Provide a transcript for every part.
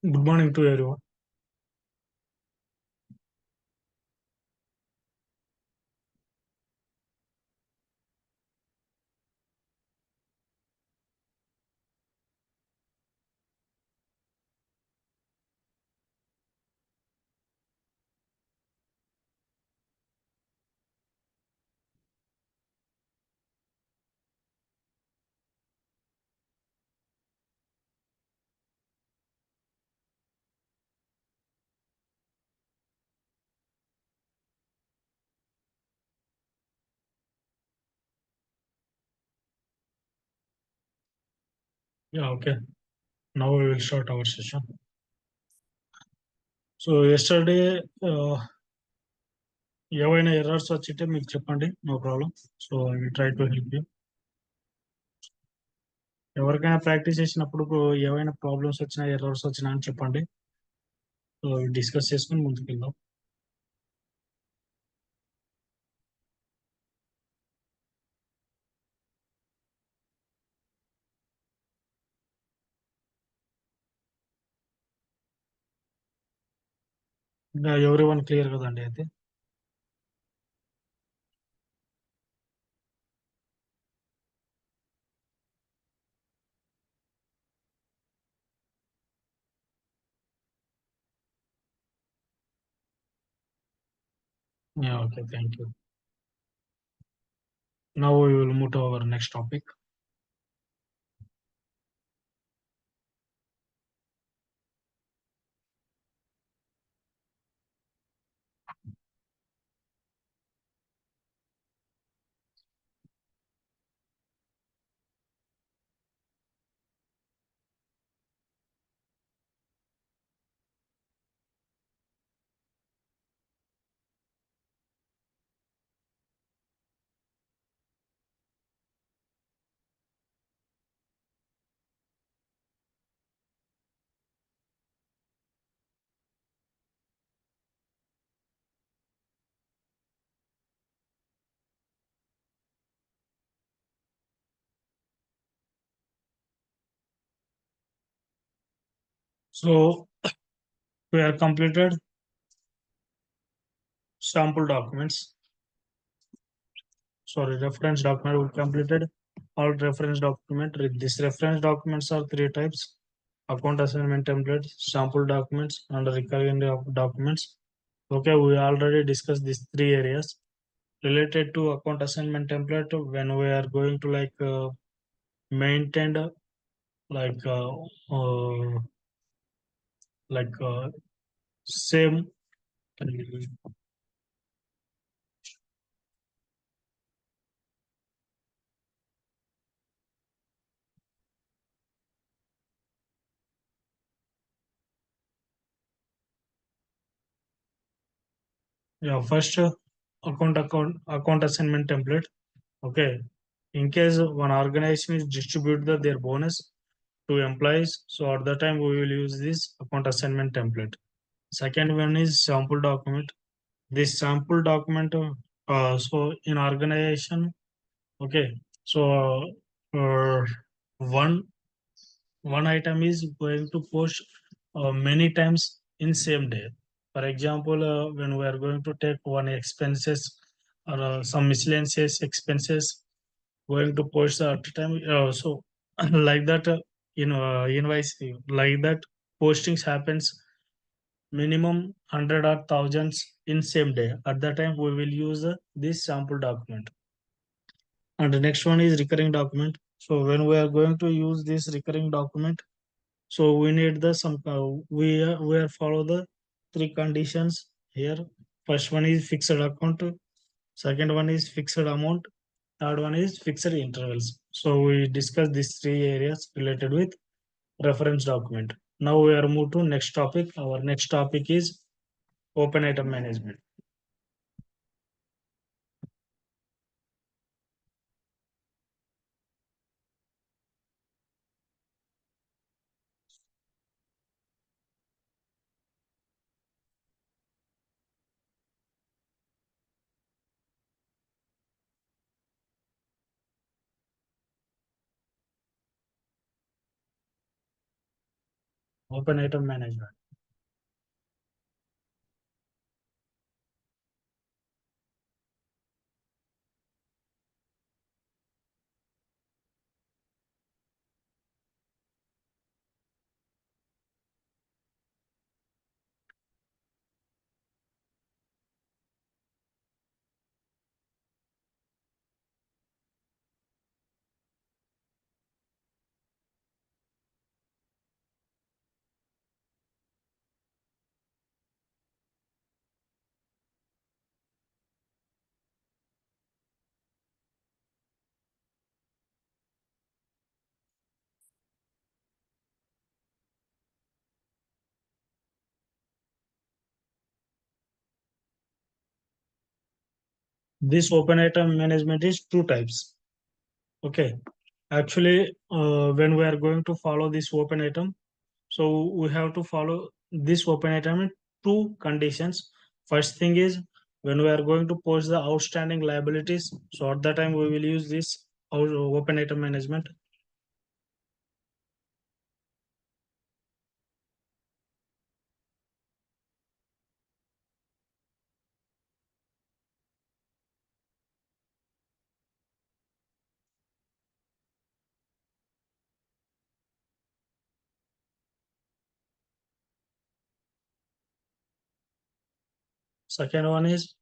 Good morning to everyone. Yeah, okay. Now we will start our session. So yesterday ఏవైనా errors వచ్చింటే మీకు చెప్పండి, no problem. So I will try to help you. ఎవరికైనా practice చేసినప్పుడు ఏవైనా problems వచ్చినా errors వచ్చినా అని చెప్పండి. సో డిస్కస్ చేసుకుని ముందుకెళ్దాం. ఇంకా ఎవరి వన్ క్లియర్ కదండి అయితే. Okay, thank you. Now we will move to our next topic. So we are completed sample documents. Sorry, reference document we completed all reference document. This reference documents are three types: account assignment template, sample documents, and recurring documents. Okay, we already discussed these three areas related to account assignment template. When we are going to maintain like uh, uh, same. Yeah, first account assignment template. Okay, in case one organization is distribute their bonus to employees, so at the time we will use this account assignment template. Second one is sample document. This sample document, so in organization, okay, so one one item is going to post many times in same day. For example, when we are going to take one expenses or some miscellaneous expenses, going to post at a time. So like that, invoice like that postings happens minimum hundred or thousands in same day. At that time, we will use this sample document. And the next one is recurring document. So when we are going to use this recurring document, so we need the some we are follow the three conditions here. First one is fixed account. Second one is fixed amount. Third one is fixed intervals. So we discuss these three areas related with reference document. Now we are moved to next topic. Our next topic is open item management. Open item management. This open item management is two types. Okay. Actually, when we are going to follow this open item, so we have to follow this open item in two conditions. First thing is when we are going to post the outstanding liabilities. So at that time we will use this open item management. Second one is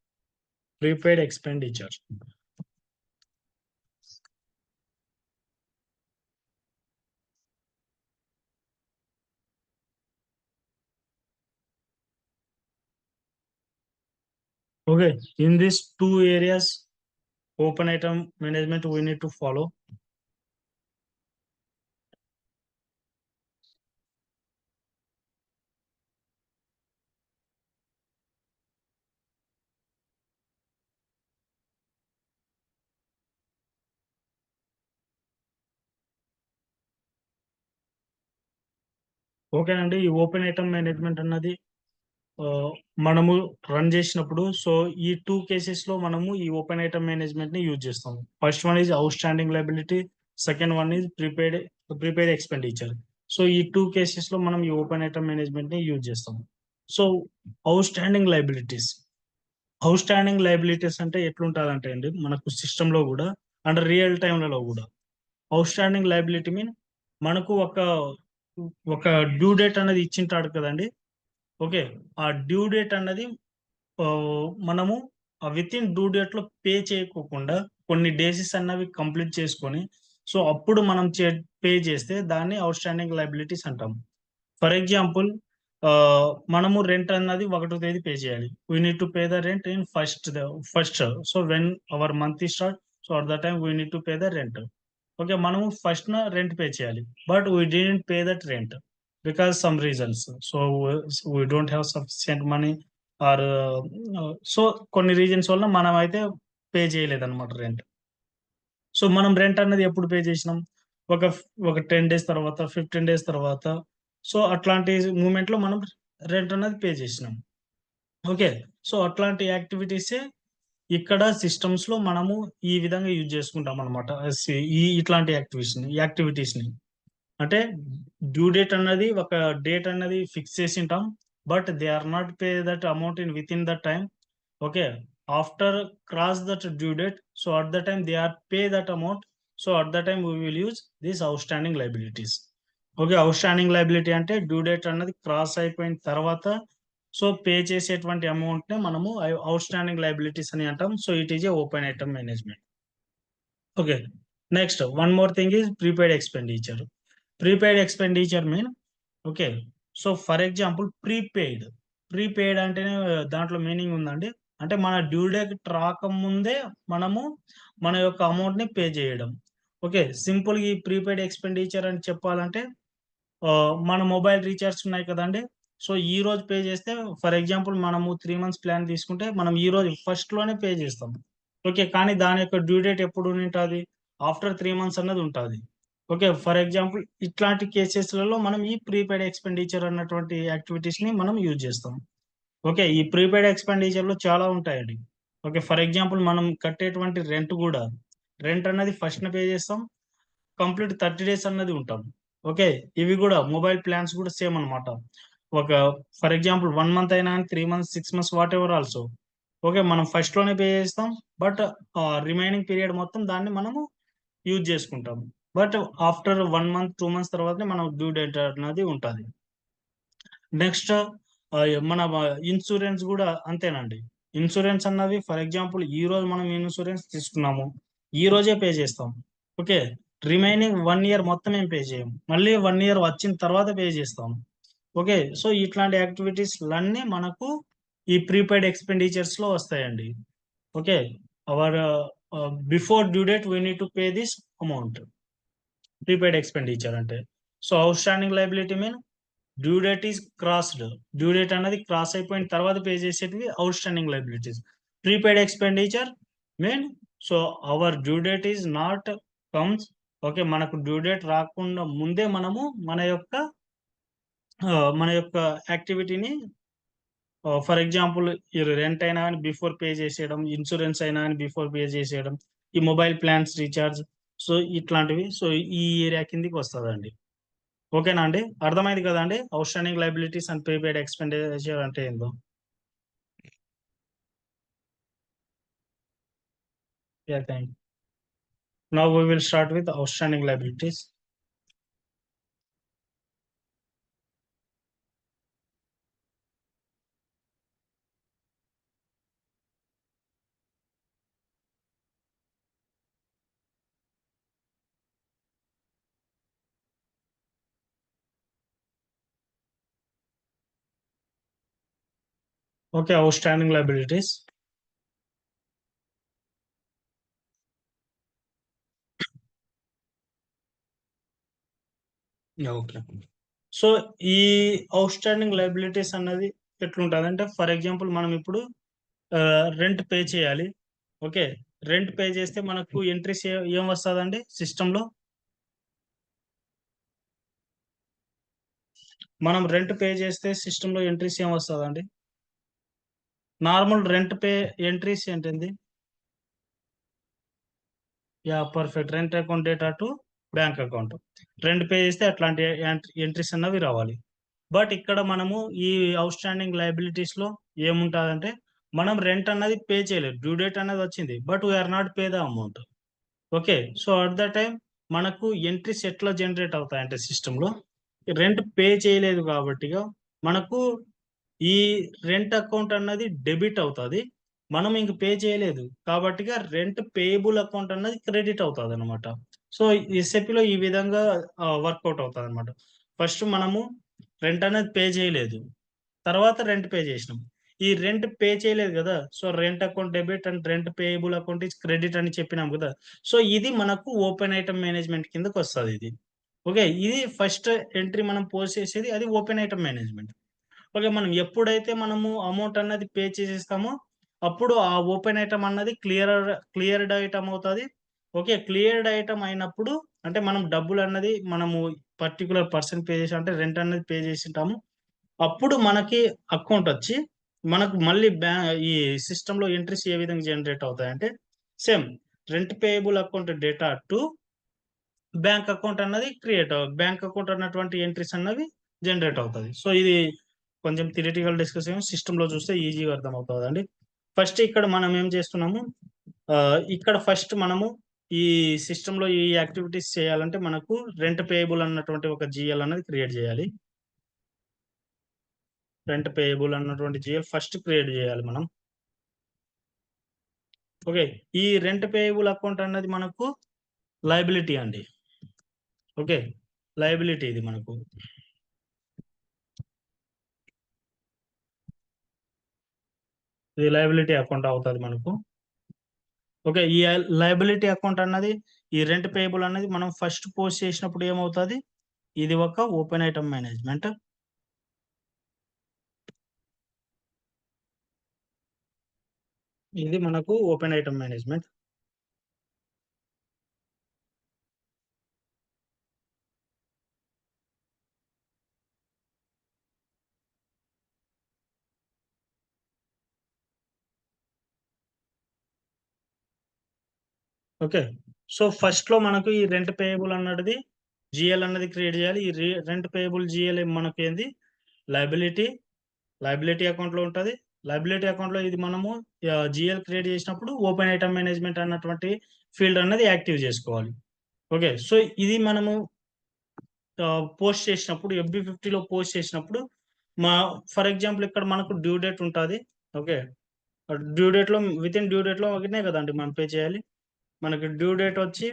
prepaid expenditure. Okay, in these two areas, open item management we need to follow. Okay అండి, ఈ open item management అన్నది మనము run చేసినప్పుడు so ఈ two cases లో మనము ఈ open item management ని యూజ్ చేస్తాము. First one is out standing liability, second one is prepaid expenditure. So ఈ టూ కేసెస్ లో మనం ఈ ఓపెన్ ఐటమ్ మేనేజ్మెంట్ ని యూజ్ చేస్తాము. So outstanding liabilities, out standing liabilities అంటే ఎట్లుంటాదంటే అండి మనకు సిస్టమ్ లో కూడా అండ్ రియల్ టైంలలో కూడా అవుట్ స్టాండింగ్ లైబిలిటీ మీన్ మనకు ఒక ఒక డ్యూ డేట్ అనేది ఇచ్చింటాడు కదండి. ఓకే, ఆ డ్యూ డేట్ అన్నది ఆ, మనము విత్ ఇన్ డ్యూ డేట్ లో పే చేయకోకుండా కొన్ని డేసెస్ అన్నవి కంప్లీట్ చేసుకొని సో అప్పుడు మనం పే చేస్తే దాన్ని అవుట్ స్టాండింగ్ లైబిలిటీస్ అంటాం. ఫర్ ఎగ్జాంపుల్, మనము రెంట్ అన్నది 1వ తేదీ పే చేయాలి. We need to pay the rent in first. So when our month start, so at the time we need to pay the rent. Okay, మనము first rent pay చేయాలి, but we didn't pay that rent because some reasons. So we don't have sufficient money are so కొన్ని reasons వల్ల మనం అయితే pay చేయలేదన్నమాట rent. So మనం rent అన్నది ఎప్పుడు పే చేసినాం, ఒక ఒక 10 డేస్ తర్వాత, 15 డేస్ తర్వాత. సో అట్లాంటి మూమెంట్ లో మనం రెంట్ అన్నది పే చేసినాం. ఓకే, సో అట్లాంటి యాక్టివిటీసే ఇక్కడ సిస్టమ్స్ లో మనము ఈ విధంగా యూజ్ చేసుకుంటాం అనమాట. ఈ ఇట్లాంటి యాక్టివిటీస్ ని అంటే డ్యూ డేట్ అన్నది ఒక డేట్ అన్నది ఫిక్స్ చేసి ఉంటాం, but they are not pay that amount in within that time. Okay, after cross that due date, so at the time they are pay that amount. So at the time we will use this outstanding liabilities. Okay, outstanding liability అంటే due date అన్నది cross అయిపోయిన తర్వాత so pay చేసేటువంటి amount నే మనము out standing liabilities అని అంటాం. So it is a open item management. Okay, next one more thing is prepaid expenditure. Prepaid expenditure mean okay, so for example prepaid అంటేనే దాంట్లో మీనింగ్ ఉందండి. అంటే మన డ్యూ డేట్ రాకముందే మనము మన యొక్క అమౌంట్ ని పే చేయడం. ఓకే, సింపుల్ ఈ ప్రీపెయిడ్ ఎక్స్పెండిచర్ అని చెప్పాలంటే మన మొబైల్ రీఛార్జ్ ఉన్నాయి కదండి. సో ఈ రోజు పే చేస్తే ఫర్ ఎగ్జాంపుల్ మనము 3 మంత్స్ ప్లాన్ తీసుకుంటే మనం ఈ రోజు ఫస్ట్ లోనే పే చేస్తాం. ఓకే, కానీ దాని యొక్క డ్యూ డేట్ ఎప్పుడు ఉంటుంది, ఆఫ్టర్ 3 మంత్స్ అన్నది ఉంటుంది. ఓకే, ఫర్ ఎగ్జాంపుల్ ఇట్లాంటి కేసెస్లలో మనం ఈ ప్రీపెయిడ్ ఎక్స్పెండిచర్ అన్నటువంటి యాక్టివిటీస్ ని మనం యూజ్ చేస్తాం. ఓకే, ఈ ప్రీపెయిడ్ ఎక్స్పెండిచర్ లో చాలా ఉంటాయండి. ఓకే, ఫర్ ఎగ్జాంపుల్ మనం కట్టేటువంటి రెంట్ కూడా, రెంట్ అన్నది ఫస్ట్ పే చేస్తాం, కంప్లీట్ 30 డేస్ అన్నది ఉంటాం. ఓకే, ఇవి కూడా మొబైల్ ప్లాన్స్ కూడా సేమ్ అన్నమాట. ఒక ఫర్ ఎగ్జాంపుల్ 1 మంత్ అయినా 3 months 6 months what ever also. Okay, మనం ఫస్ట్ లోనే పే చేస్తాం, బట్ రిమైనింగ్ పీరియడ్ మొత్తం దాన్ని మనము యూజ్ చేసుకుంటాం. బట్ ఆఫ్టర్ 1 మంత్ 2 మంత్స్ తర్వాతనే మనం డ్యూ డేట్ అనేది ఉంటుంది. నెక్స్ట్ మన ఇన్సూరెన్స్ కూడా అంతేనండి. ఇన్సూరెన్స్ అన్నది ఫర్ ఎగ్జాంపుల్ ఈ రోజు మనం ఇన్సూరెన్స్ తీసుకున్నాము, ఈ రోజే పే చేస్తాం. ఓకే, రిమైనింగ్ 1 ఇయర్ మొత్తం ఏం పే చేయం, మళ్ళీ 1 ఇయర్ వచ్చిన తర్వాత పే చేస్తాం. ఓకే, సో ఇట్లాంటి యాక్టివిటీస్ అన్నీ మనకు ఈ ప్రీపెయిడ్ ఎక్స్పెండిచర్స్ లో వస్తాయండి. Okay, our before due date we need to pay this amount, prepaid expenditure అంటే. So outstanding liability mean due date is crossed, due date అనేది క్రాస్ అయిపోయిన తర్వాత పే చేసేటివి outstanding liabilities. Prepaid expenditure mean so our due date is not comes. Okay, మనకు due date రాకుండా ముందే మనము మన యొక్క యాక్టివిటీని ఫర్ ఎగ్జాంపుల్ ఈ రెంట్ అయినా అని బిఫోర్ పే చేసేయడం, ఇన్సూరెన్స్ అయినా అని బిఫోర్ పే చేసేయడం, ఈ మొబైల్ ప్లాన్స్ రీఛార్జ్, సో ఇట్లాంటివి సో ఈ ఏరియా కిందికి వస్తుందండి. ఓకేనా అండి, అర్థమైంది కదా అండి out standing liabilities and prepaid expenditure అంటే ఏందో. Yeah, thank. Now we will start with out standing liabilities. Okay, outstanding liabilities. Okay, so ఈ అవుట్ స్టాండింగ్ లైబిలిటీస్ అన్నది ఎట్లుంటుంది అంటే ఫర్ ఎగ్జాంపుల్ మనం ఇప్పుడు రెంట్ పే చేయాలి. ఓకే, రెంట్ పే చేస్తే మనకు ఎంట్రీస్ ఏం వస్తుందండి సిస్టంలో. మనం రెంట్ పే చేస్తే సిస్టంలో ఎంట్రీస్ ఏం వస్తుందండి. నార్మల్ రెంట్ పే ఎంట్రీస్ ఏంటింది. Yeah, perfect, rent account data to bank account. Rent pay చేస్తే అట్లాంటి ఎంట్రీస్ అన్నవి రావాలి. బట్ ఇక్కడ మనము ఈ అవుట్ స్టాండింగ్ లయబిలిటీస్ లో ఏముంటుందంటే మనం రెంట్ అన్నది పే చేయలేదు, డ్యూ డేట్ అనేది వచ్చింది, but we're not pay the amount. Okay, so at the time మనకు ఎంట్రీస్ ఎట్లా జనరేట్ అవుతాయంటే సిస్టంలో రెంట్ పే చేయలేదు కాబట్టిగా మనకు ఈ రెంట్ అకౌంట్ అన్నది డెబిట్ అవుతుంది. మనం ఇంక పే చేయలేదు కాబట్టిగా రెంట్ పేయబుల్ అకౌంట్ అన్నది క్రెడిట్ అవుతుంది అనమాట. సో ఎస్ఏపిలో ఈ విధంగా వర్కౌట్ అవుతుంది అనమాట. ఫస్ట్ మనము రెంట్ అనేది పే చేయలేదు, తర్వాత రెంట్ పే చేసినాం. ఈ రెంట్ పే చేయలేదు కదా, so rent account debit and rent payable account is credit అని చెప్పినాం కదా. సో ఇది మనకు ఓపెన్ ఐటమ్ మేనేజ్మెంట్ కిందకి వస్తుంది ఇది. ఓకే, ఇది ఫస్ట్ ఎంట్రీ మనం పోస్ట్ చేసేది అది ఓపెన్ ఐటమ్ మేనేజ్మెంట్. ఓకే, మనం ఎప్పుడైతే మనము అమౌంట్ అన్నది పే చేసేస్తామో అప్పుడు ఆ ఓపెన్ ఐటమ్ అన్నది క్లియర్డ్ ఐటమ్ అవుతుంది. ఓకే, క్లియర్డ్ ఐటమ్ అయినప్పుడు అంటే మనం డబ్బులు అన్నది మనము పర్టికులర్ పర్సన్ పే చేసి అంటే రెంట్ అన్నది పే చేసి ఉంటాము. అప్పుడు మనకి అకౌంట్ వచ్చి మనకు మళ్ళీ ఈ సిస్టమ్ లో ఎంట్రీస్ ఏ విధంగా జనరేట్ అవుతాయంటే same rent payable account data to bank account అన్నది బ్యాంక్ అకౌంట్ అన్నటువంటి ఎంట్రీస్ అన్నవి జనరేట్ అవుతుంది. సో ఇది కొంచెం థియరిటికల్ డిస్కషన్, సిస్టమ్ లో చూస్తే ఈజీగా అర్థం అవుతుంది అండి. ఫస్ట్ ఇక్కడ మనం ఏం చేస్తున్నాము, ఇక్కడ ఫస్ట్ మనము ఈ సిస్టమ్ లో ఈ యాక్టివిటీస్ చేయాలంటే మనకు రెంట్ పేయబుల్ అన్నటువంటి ఒక జిఎల్ అనేది క్రియేట్ చేయాలి. రెంట్ పేయబుల్ అన్నటువంటి జిఎల్ ఫస్ట్ క్రియేట్ చేయాలి మనం. ఓకే, ఈ రెంట్ పేయబుల్ అకౌంట్ అన్నది మనకు లయబిలిటీ అండి. ఓకే, లయబిలిటీ ఇది మనకు. ఇది లయబిలిటీ అకౌంట్ అవుతుంది మనకు. ఓకే, ఈ లయబిలిటీ అకౌంట్ అన్నది ఈ రెంట్ పేయబుల్ అన్నది మనం ఫస్ట్ పోస్ట్ చేసినప్పుడు ఏమవుతుంది, ఇది ఒక ఓపెన్ ఐటమ్ మేనేజ్మెంట్. ఇది మనకు open item management. Okay, so first లో మనకు ఈ రెంట్ పేయబుల్ అన్నది జిఎల్ అన్నది క్రియేట్ చేయాలి. ఈ రెంట్ పేయబుల్ జిఎల్ మనకి ఏంది, లైబిలిటీ, లైబిలిటీ అకౌంట్ లో ఉంటుంది. లైబిలిటీ అకౌంట్ లో ఇది మనము జిఎల్ క్రియేట్ చేసినప్పుడు ఓపెన్ ఐటమ్ మేనేజ్మెంట్ అన్నటువంటి ఫీల్డ్ అన్నది యాక్టివ్ చేసుకోవాలి. ఓకే, సో ఇది మనము పోస్ట్ చేసినప్పుడు FB50లో పోస్ట్ చేసినప్పుడు మా ఫర్ ఎగ్జాంపుల్ ఇక్కడ మనకు డ్యూ డేట్ ఉంటుంది. ఓకే, డ్యూ డేట్ లో విత్ ఇన్ డ్యూ డేట్ లో ఒకనే కదండి మనం పే చేయాలి. మనకి డ్యూ డేట్ వచ్చి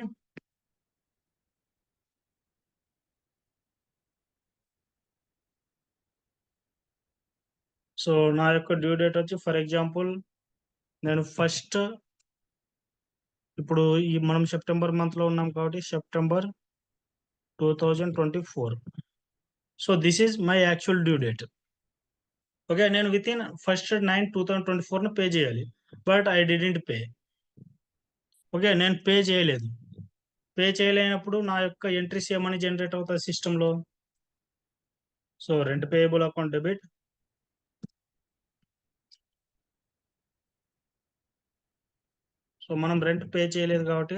సో నా యొక్క డ్యూ డేట్ వచ్చి ఫర్ ఎగ్జాంపుల్ నేను ఫస్ట్ ఇప్పుడు ఈ మనం సెప్టెంబర్ మంత్ లో ఉన్నాం కాబట్టి September 2024. So this is my actual due date. Okay, నేను విత్ ఇన్ ఫస్ట్ 9/2024 పే చేయాలి. But I didn't pay. Okay, నేను పే చేయలేదు. పే చేయలేనప్పుడు నా యొక్క ఎంట్రీస్ ఏమని జనరేట్ అవుతుంది సిస్టంలో. So rent payable account debit. So మనం రెంట్ పే చేయలేదు కాబట్టి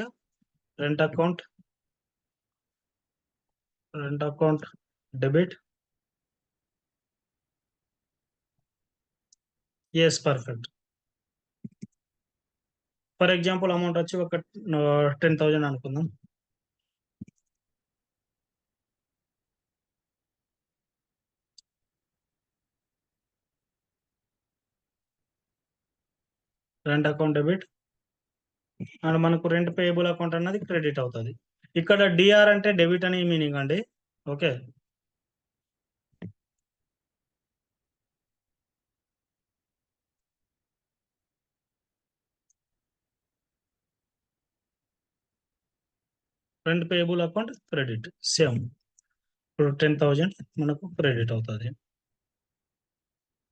rent account rent account debit. Yes, perfect. For example amount వచ్చి ఒక 10,000 అనుకుందాం. రెంట్ అకౌంట్ డెబిట్ అండ్ మనకు రెంట్ పేయబుల్ అకౌంట్ అన్నది క్రెడిట్ అవుతుంది. ఇక్కడ డిఆర్ అంటే డెబిట్ అని మీనింగ్ అండి. Okay, rent payable account credit same. ఇప్పుడు 10,000 మనకు క్రెడిట్ అవుతుంది.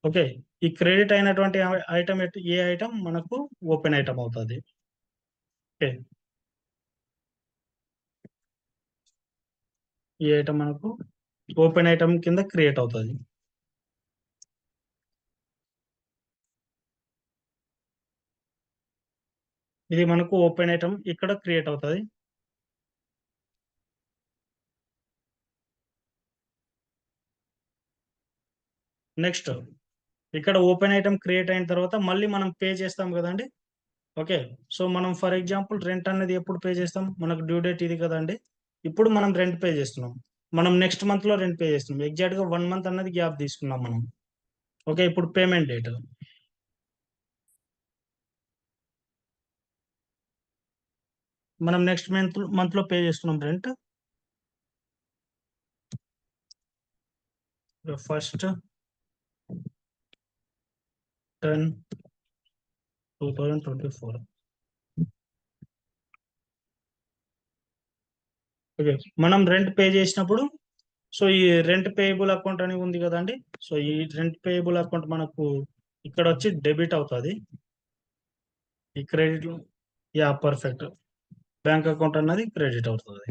ఓకే, ఈ క్రెడిట్ అయినటువంటి ఐటమ్ ఏ ఐటమ్ మనకు ఓపెన్ ఐటమ్ అవుతుంది. ఓకే, ఈ ఐటమ్ మనకు ఓపెన్ ఐటమ్ కింద క్రియేట్ అవుతుంది. ఇది మనకు ఓపెన్ ఐటమ్ ఇక్కడ క్రియేట్ అవుతుంది. నెక్స్ట్ ఇక్కడ ఓపెన్ ఐటమ్ క్రియేట్ అయిన తర్వాత మళ్ళీ మనం పే చేస్తాం కదండి. ఓకే, సో మనం ఫర్ ఎగ్జాంపుల్ రెంట్ అనేది ఎప్పుడు పే చేస్తాం, మనకు డ్యూ డేట్ ఇది కదండి. ఇప్పుడు మనం రెంట్ పే చేస్తున్నాం. మనం నెక్స్ట్ మంత్ లో రెంట్ పే చేస్తున్నాం. ఎగ్జాక్ట్ గా 1 మంత్ అన్నది గ్యాప్ తీసుకున్నాం మనం. ఓకే, ఇప్పుడు పేమెంట్ డేట్ మనం నెక్స్ట్ మంత్ లో పే చేస్తున్నాం రెంట్. ఫస్ట్ 10/2024. ఓకే, మనం రెంట్ పే చేసినప్పుడు సో ఈ రెంట్ పేయబుల్ అకౌంట్ అని ఉంది కదండి. సో ఈ రెంట్ పేయబుల్ అకౌంట్ మనకు ఇక్కడ వచ్చి డెబిట్ అవుతుంది. ఈ credit, yeah perfect, bank account అన్నది క్రెడిట్ అవుతుంది.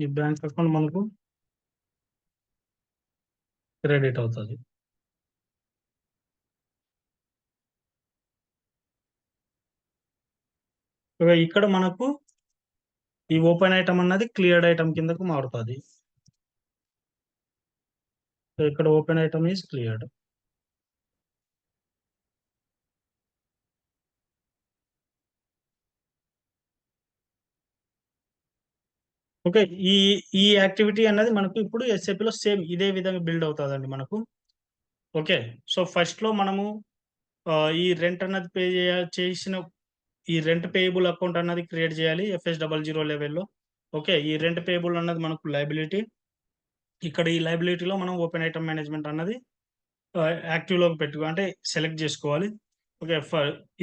ఈ బ్యాంక్ అకౌంట్ మనకు క్రెడిట్ అవుతుంది. ఇక్కడ మనకు ఈ ఓపెన్ ఐటమ్ అన్నది క్లియర్డ్ ఐటమ్ కిందకు మారుతుంది. సో ఇక్కడ open item is cleared. Okay, ఈ ఈ యాక్టివిటీ అన్నది మనకు ఇప్పుడు SAP లో సేమ్ ఇదే విధంగా బిల్డ్ అవుతుందండి మనకు. ఓకే, సో ఫస్ట్ లో మనము ఈ రెంట్ అన్నది పే చేసిన ఈ రెంట్ పేయబుల్ అకౌంట్ అన్నది క్రియేట్ చేయాలి FS00 లెవెల్లో. ఓకే, ఈ రెంట్ పేయబుల్ అన్నది మనకు లైబిలిటీ. ఇక్కడ ఈ లైబిలిటీలో మనం ఓపెన్ ఐటమ్ మేనేజ్మెంట్ అన్నది యాక్టివ్ లోకి పెట్టుకో అంటే సెలెక్ట్ చేసుకోవాలి. ఓకే,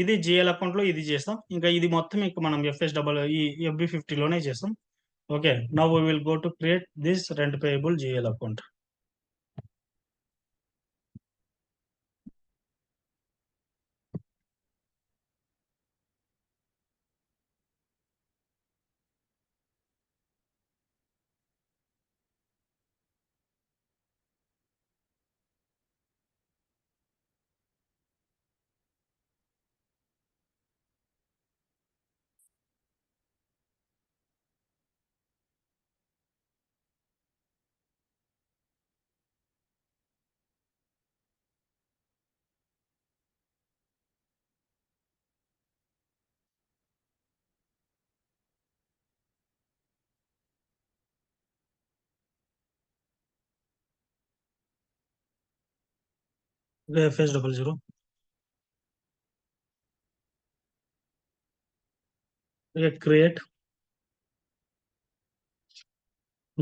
ఇది జిఎల్ అకౌంట్ లో ఇది చేస్తాం. ఇంకా ఇది మొత్తం ఇంకా మనం ఈ FB50లోనే చేస్తాం. Okay, now we will go to create this rent payable GL account. FS00. Create.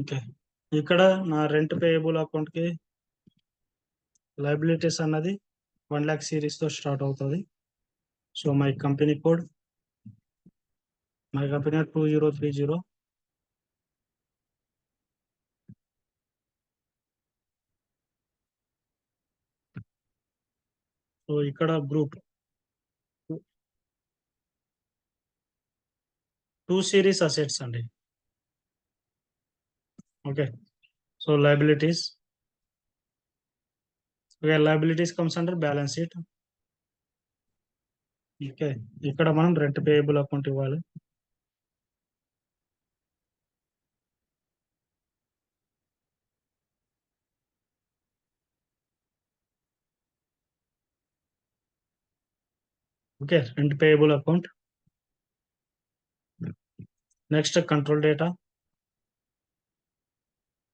Okay, ఇక్కడ నా రెంట్ పేయబుల్ అకౌంట్ కి లైబిలిటీస్ అన్నది 1 lakh సిరీస్ తో స్టార్ట్ అవుతుంది. So my company code 2030. So ఇక్కడ గ్రూప్ 2 సిరీస్ అసెట్స్ అండి. Okay, so liabilities. Okay, liabilities comes under balance sheet. Okay, ఇక్కడ మనం రెంట్ పేయబుల్ అకౌంట్ ఇవ్వాలి. Okay, rent payable account. Next control data.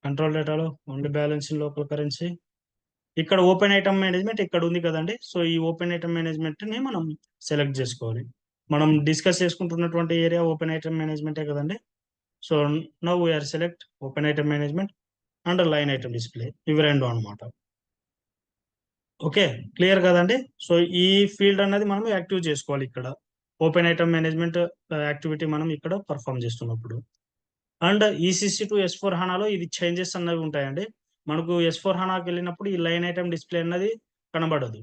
Control డేటాలో only balance in local currency. ఇక్కడ open item management ఇక్కడ ఉంది కదండి. సో ఈ ఓపెన్ ఐటమ్ మేనేజ్మెంట్ ని మనం సెలెక్ట్ చేసుకోవాలి. మనం డిస్కస్ చేసుకుంటున్నటువంటి ఏరియా ఓపెన్ ఐటమ్ మేనేజ్మెంటే కదండి. So now we're select open item management and line item display, ఇవి రెండు అనమాట. ఓకే, క్లియర్ కదండి. సో ఈ ఫీల్డ్ అన్నది మనం యాక్టివ్ చేసుకోవాలి ఇక్కడ. ఓపెన్ ఐటమ్ మేనేజ్మెంట్ యాక్టివిటీ మనం ఇక్కడ పర్ఫామ్ చేస్తున్నప్పుడు. అండ్ ఈసీసీ టు S4 హనాలో ఇది చేంజెస్ అన్నవి ఉంటాయండి. మనకు S4 హనాకి వెళ్ళినప్పుడు ఈ లైన్ ఐటమ్ డిస్ప్లే అన్నది కనబడదు.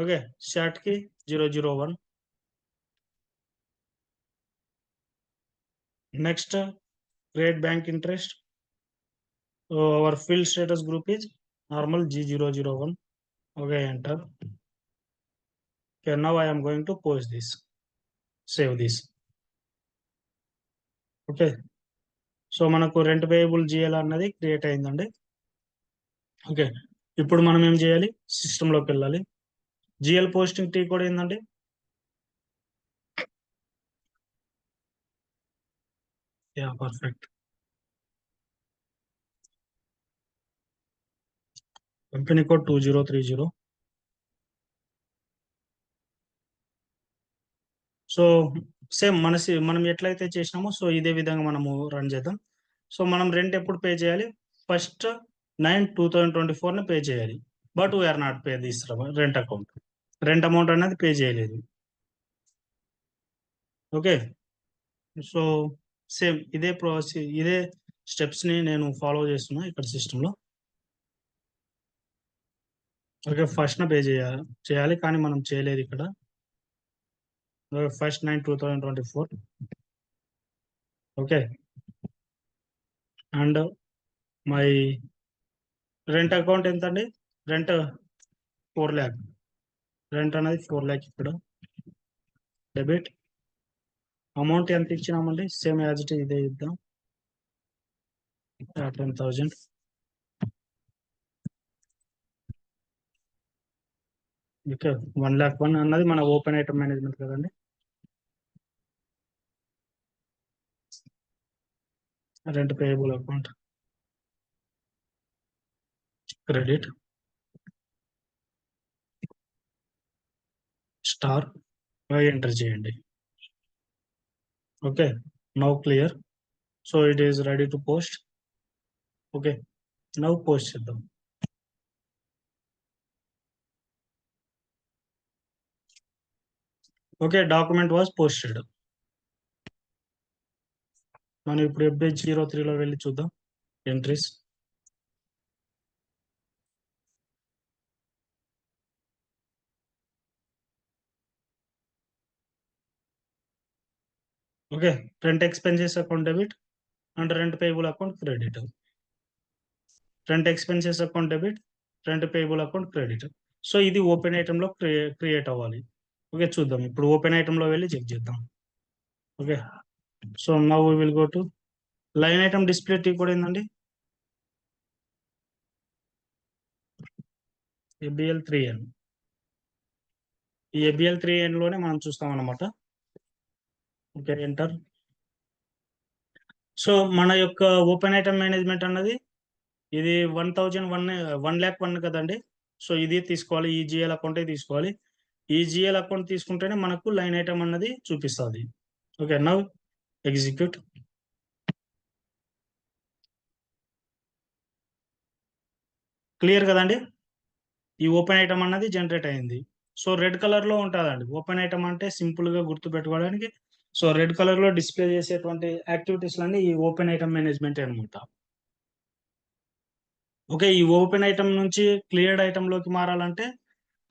Okay, short key 001. Next create bank interest. Our field status group is normal G001. Okay, enter. Okay, now I am going to post this, save this. Okay, so మనకు rent payable GL అన్నది create అయిందండి. Okay, ఇప్పుడు మనం ఏం చేయాలి, system లోకి వెళ్ళాలి. GL posting tea కూడా ఏందండి. Yeah, perfect. Company code 2030. So same మనం ఎట్లయితే చేసినామో సో ఇదే విధంగా మనము రన్ చేద్దాం. సో మనం రెంట్ ఎప్పుడు పే చేయాలి, ఫస్ట్ 9/2024 పే చేయాలి. But we're not pay this rent account. Rent amount అనేది పే చేయలేదు. ఓకే, సో సేమ్ ఇదే స్టెప్స్ ని నేను ఫాలో చేస్తున్నా ఇక్కడ సిస్టమ్ లో. ఓకే, ఫస్ట్ పే చేయాలి కానీ మనం చేయలేదు ఇక్కడ. First 9/2024. Okay, and my rent account ఎంత అండి, రెంట్ 4 lakh. రెంట్ అనేది 4 lakh. ఇక్కడ డెబిట్ అమౌంట్ ఎంత ఇచ్చినామండి, సేమ్ యాజ్ ఇట్ ఇదే ఇద్దాం, 10,000. ఓకే, 1,01,000 అన్నది మన ఓపెన్ ఐటమ్ మేనేజ్మెంట్ కదండి. Rent payable account credit star enter చేయండి. Okay, now clear. So it is ready to post. Okay, now post చేద్దాం. Okay, document was posted. మనం ఇప్పుడు FH03లో వెళ్ళి చూద్దాం ఎంట్రీస్. Okay, rent expenses account debit and rent payable account credit. Rent expenses account debit, rent payable account credit. So ఇది open item లో create అవ్వాలి. ఓకే, చూద్దాం ఇప్పుడు ఓపెన్ ఐటమ్ లో వెళ్ళి చెక్ చేద్దాం. Okay, so now we will go to line item display T కూడా ఏందండి, ABL3N. ఈ ABL3N లోనే మనం చూస్తాం అన్నమాట. Okay, enter. సో మన యొక్క ఓపెన్ ఐటమ్ మేనేజ్మెంట్ అన్నది ఇది 1,1 కదండి. సో ఇది తీసుకోవాలి, ఈ జిఎల్ అకౌంటే తీసుకోవాలి. ఈ జిఎల్ అకౌంట్ తీసుకుంటేనే మనకు లైన్ ఐటమ్ అన్నది చూపిస్తుంది. Okay, now execute. క్లియర్ కదండి, ఈ ఓపెన్ ఐటమ్ అన్నది జనరేట్ అయింది. సో రెడ్ కలర్ లో ఉంటుందండి ఓపెన్ ఐటమ్ అంటే, సింపుల్ గా గుర్తు పెట్టుకోవడానికి. సో రెడ్ కలర్ లో డిస్ప్లే చేసేటువంటి యాక్టివిటీస్ అన్ని ఈ ఓపెన్ ఐటమ్ మేనేజ్మెంట్ అనమాట. ఓకే, ఈ ఓపెన్ ఐటమ్ నుంచి క్లియర్డ్ ఐటమ్ లోకి మారాలంటే,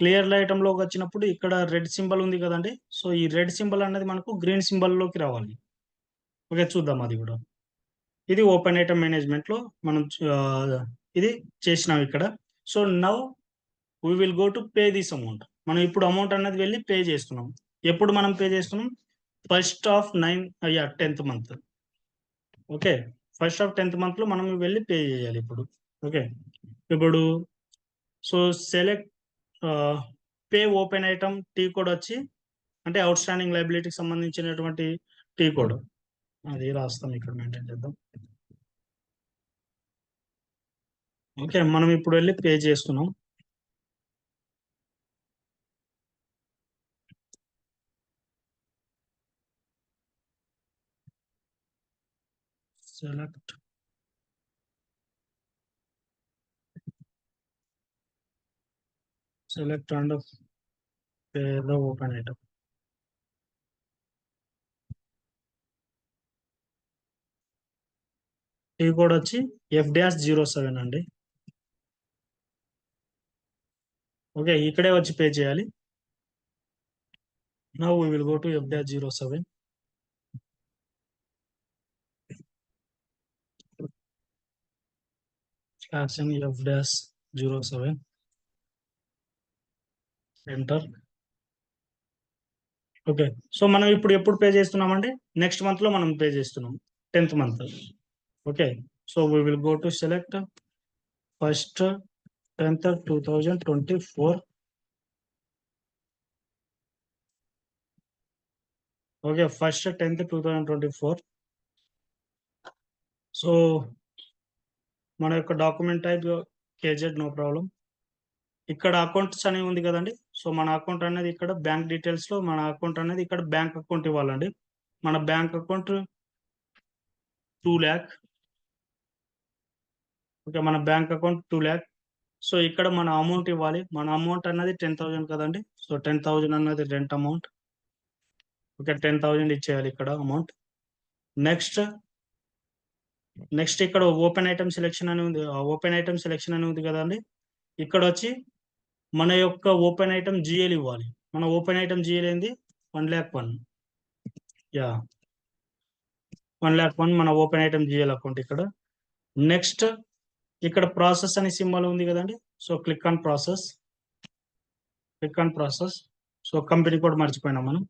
క్లియర్ ఐటమ్ లోకి వచ్చినప్పుడు ఇక్కడ రెడ్ సింబల్ ఉంది కదండి. సో ఈ రెడ్ సింబల్ అనేది మనకు గ్రీన్ సింబల్ లోకి రావాలి. ఓకే, చూద్దాం అది కూడా. ఇది ఓపెన్ ఐటమ్ మేనేజ్మెంట్ లో మనం ఇది చేసినాం ఇక్కడ. So now we will go to pay this amount. మనం ఇప్పుడు అమౌంట్ అనేది వెళ్ళి పే చేస్తున్నాం. ఎప్పుడు మనం పే చేస్తున్నాం? 10th month. Okay, 10th month లో మనం వెళ్ళి పే చేయాలి ఇప్పుడు. ఓకే, ఇప్పుడు so select pay open item T code వచ్చి, అంటే అవుట్ స్టాండింగ్ లైబిలిటీకి సంబంధించినటువంటి టీ కోడ్ అది రాస్తాం ఇక్కడ, మెయింటైన్ చేద్దాం. ఓకే, మనం ఇప్పుడు వెళ్ళి పే చేస్తున్నాం. Select and pay the open item. T code వచ్చి F-07 అండి. ఓకే, ఇక్కడే వచ్చి పే చేయాలి. Now we will go to F-07. Action F-07, enter. Okay, so మనం ఇప్పుడు ఎప్పుడు పే చేస్తున్నామంటే, నెక్స్ట్ మంత్ లో మనం పే చేస్తున్నాం, 10th month. Okay, so we will go to select 1st 10th 2024. Okay, 1st 10th 2024. So మన యొక్క document type KZ, no problem. ఇక్కడ అకౌంట్స్ అని ఉంది కదండి. సో మన అకౌంట్ అనేది ఇక్కడ బ్యాంక్ డీటెయిల్స్ లో, మన అకౌంట్ అనేది ఇక్కడ బ్యాంక్ అకౌంట్ ఇవ్వాలండి. మన బ్యాంక్ అకౌంట్ 2 lakh. ఓకే, మన బ్యాంక్ అకౌంట్ 2 lakh. సో ఇక్కడ మన అమౌంట్ ఇవ్వాలి. మన అమౌంట్ అన్నది 10,000 కదండి. సో 10,000 అన్నది రెంట్ అమౌంట్. ఓకే, 10,000 ఇచ్చేయాలి ఇక్కడ అమౌంట్. నెక్స్ట్ ఇక్కడ ఓపెన్ ఐటమ్ సెలెక్షన్ అని ఉంది, ఓపెన్ ఐటమ్ సెలెక్షన్ అని ఉంది కదండి. ఇక్కడ వచ్చి మన యొక్క ఓపెన్ ఐటమ్ జిఎల్ ఇవ్వాలి. మన ఓపెన్ ఐటమ్ జిఎల్ ఏంది? 1,01,000. యా, 1,01,000 మన ఓపెన్ ఐటమ్ జిఎల్ అకౌంట్ ఇక్కడ. నెక్స్ట్ ఇక్కడ ప్రాసెస్ అనే సింబల్ ఉంది కదండి. So click on process. So company code మర్చిపోయినాం మనం.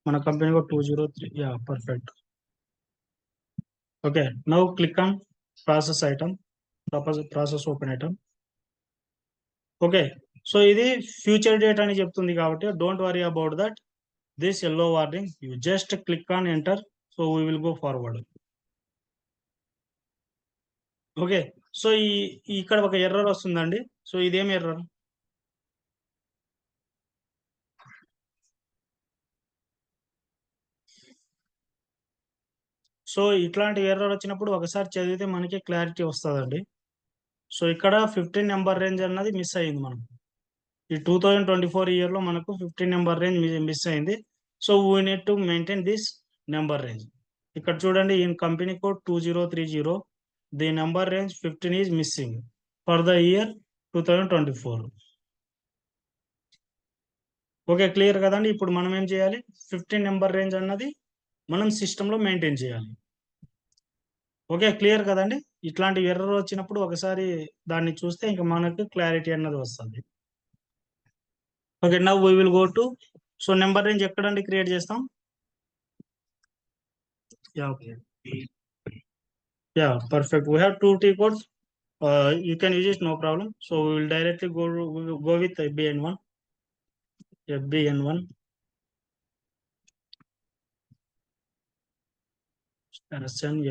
మన company code 203. Yeah, perfect. Okay, now click on process item, process open item. Okay, so ఇది ఫ్యూచర్ డేట్ అని చెప్తుంది కాబట్టి don't worry about that, this yellow warning. You just click on enter. So we will go forward. Okay, so ఇక్కడ ఒక error వస్తుందండి. So ఇదేం error? So ఇట్లాంటి error వచ్చినప్పుడు ఒకసారి చదివితే మనకి క్లారిటీ వస్తుందండి. సో ఇక్కడ 15 నెంబర్ రేంజ్ అన్నది మిస్ అయింది మనం. ఈ 2024 ఇయర్ లో మనకు 15 నెంబర్ రేంజ్ మిస్ అయింది. So we need to maintain this number range. ఇక్కడ చూడండి, in company code 2030, the number range 15 is missing for the year 2024. Okay, clear కదండి. ఇప్పుడు మనం ఏం చేయాలి? 15 నెంబర్ రేంజ్ అన్నది మనం సిస్టంలో మెయింటైన్ చేయాలి. ఓకే, క్లియర్ కదండి. ఇట్లాంటి ఎర్రర్ వచ్చినప్పుడు ఒకసారి దాన్ని చూస్తే ఇంకా మనకు క్లారిటీ అన్నది వస్తుంది. Okay, now we will go to, so number range ఎక్కడండి క్రియేట్ చేస్తాం? Yeah, yeah, perfect. We have 2 T codes. You can use it, no problem. So we will directly go with FBN1. FBN1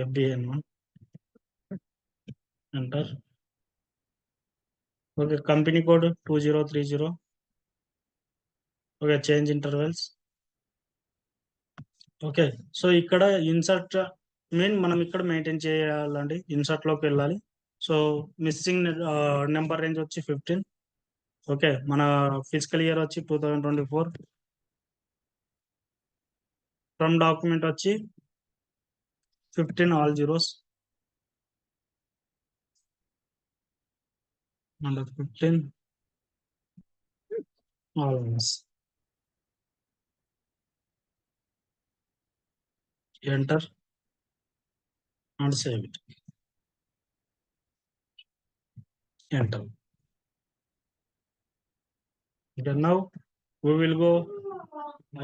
FBN1, enter. Okay, company code 2030. Okay, change intervals. Okay, so ఇక్కడ insert మనం ఇక్కడ maintain చేయాలండి. Insert లోకి వెళ్ళాలి. So missing number range వచ్చి 15. Okay, మన physical year వచ్చి 2024. From document వచ్చి 15 all zeros and 15 all once. Enter and save it. Enter. Okay, now we will go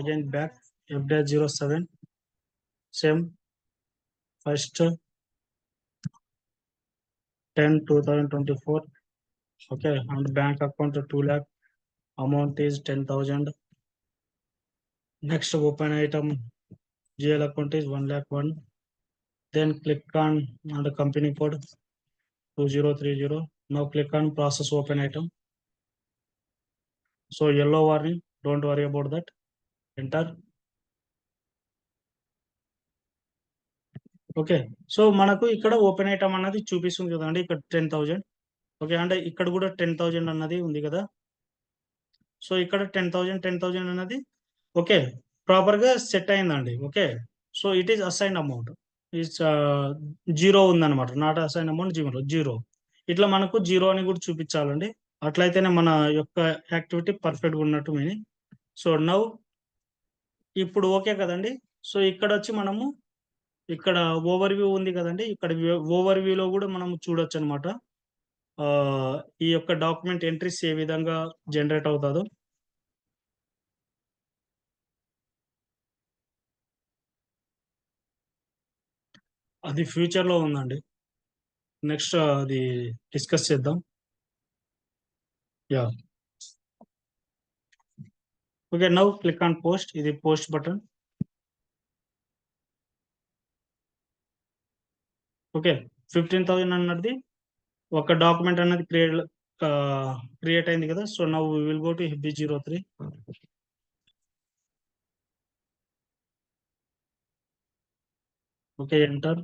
again back F-07. Same, first 10/2024. Okay, and bank account 2 lakh, amount is 10,000. Next open item, GL account is 1 lakh 1. Then click on the company code 2030. Now click on process open item. So yellow warning, don't worry about that. Enter. Okay, so మనకు ఇక్కడ open item అన్నది చూపిస్తుంది కదండి, ఇక్కడ 10,000. Okay, అంటే ఇక్కడ కూడా 10,000 అన్నది ఉంది కదా. సో ఇక్కడ 10,000 అన్నది ఓకే ప్రాపర్ గా సెట్ అయిందండి. Okay, so it is assign amount is zero ఉందన్నమాట. Not assign amount zero. ఇట్లా మనకు జీరో అని కూడా చూపించాలండి. అట్లయితేనే మన యొక్క యాక్టివిటీ పర్ఫెక్ట్ గా ఉన్నట్టు మీనింగ్. సో నౌ ఇప్పుడు ఓకే కదండి. సో ఇక్కడ వచ్చి మనము ఇక్కడ ఓవర్ వ్యూ ఉంది కదండి. ఇక్కడ ఓవర్ వ్యూలో కూడా మనం చూడొచ్చు అనమాట. ఈ యొక్క డాక్యుమెంట్ ఎంట్రీస్ ఏ విధంగా జనరేట్ అవుతుందో. అది ఫ్యూచర్ లో ఉందండి. నెక్స్ట్ అది డిస్కస్ చేద్దాం. Yeah, okay, now click on post. ఇది పోస్ట్ బటన్. ఓకే, 15,000 అన్నది ఒక డాక్యుమెంట్ అన్నది క్రియేట్ అయింది కదా. So now we will go to FB03. Okay, enter.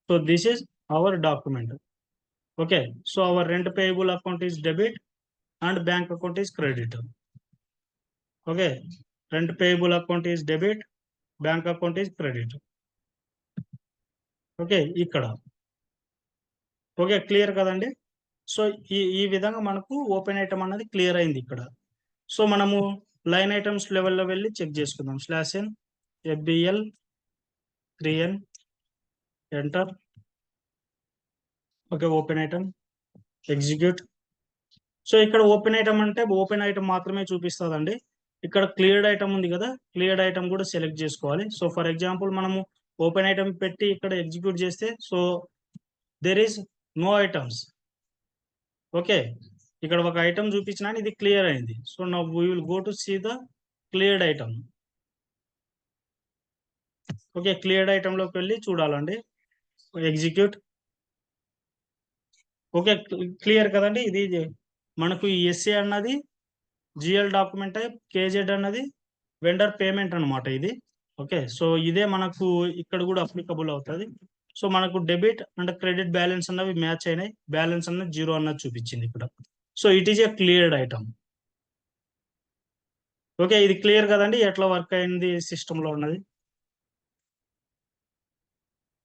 So this is our document. Okay, so our rent payable account is debit and bank account is credit. Okay, rent payable account is debit, bank account is credit. Okay, ఇక్కడ okay clear కదండి. సో ఈ విధంగా మనకు open item అన్నది clear అయింది ఇక్కడ. So మనము లైన్ ఐటమ్స్ లెవెల్లో వెళ్ళి చెక్ చేసుకుందాం. /n FBL 3N enter. Okay, open item execute. So ఇక్కడ ఓపెన్ ఐటమ్ అంటే ఓపెన్ ఐటమ్ మాత్రమే చూపిస్తుందండి. ఇక్కడ క్లియర్డ్ ఐటమ్ ఉంది కదా, క్లియర్డ్ ఐటమ్ కూడా సెలెక్ట్ చేసుకోవాలి. సో ఫర్ ఎగ్జాంపుల్ మనము ఓపెన్ ఐటమ్ పెట్టి ఇక్కడ ఎగ్జిక్యూట్ చేస్తే so there is no items. Okay, ఇక్కడ ఒక ఐటమ్ చూపించినా ఇది క్లియర్ అయింది. So now we will go to see the cleared item. Okay, cleared item లోకి వెళ్ళి చూడాలండి. ఎగ్జిక్యూట్. ఓకే, క్లియర్ కదండి. ఇది మనకు ఈ ఎస్ఏ అన్నది జిఎల్ డాక్యుమెంట్ టైప్, కేజెడ్ అన్నది వెండర్ పేమెంట్ అనమాట ఇది. ఓకే, సో ఇదే మనకు ఇక్కడ కూడా అప్లికబుల్ అవుతుంది. సో మనకు డెబిట్ అండ్ క్రెడిట్ బ్యాలెన్స్ అన్నవి మ్యాచ్ అయినాయి. బ్యాలెన్స్ అన్నది జీరో అన్నది చూపించింది ఇక్కడ. So it is a cleared item. Okay, ఇది క్లియర్ కదండి. ఎట్లా వర్క్ అయింది సిస్టమ్ లో ఉన్నది.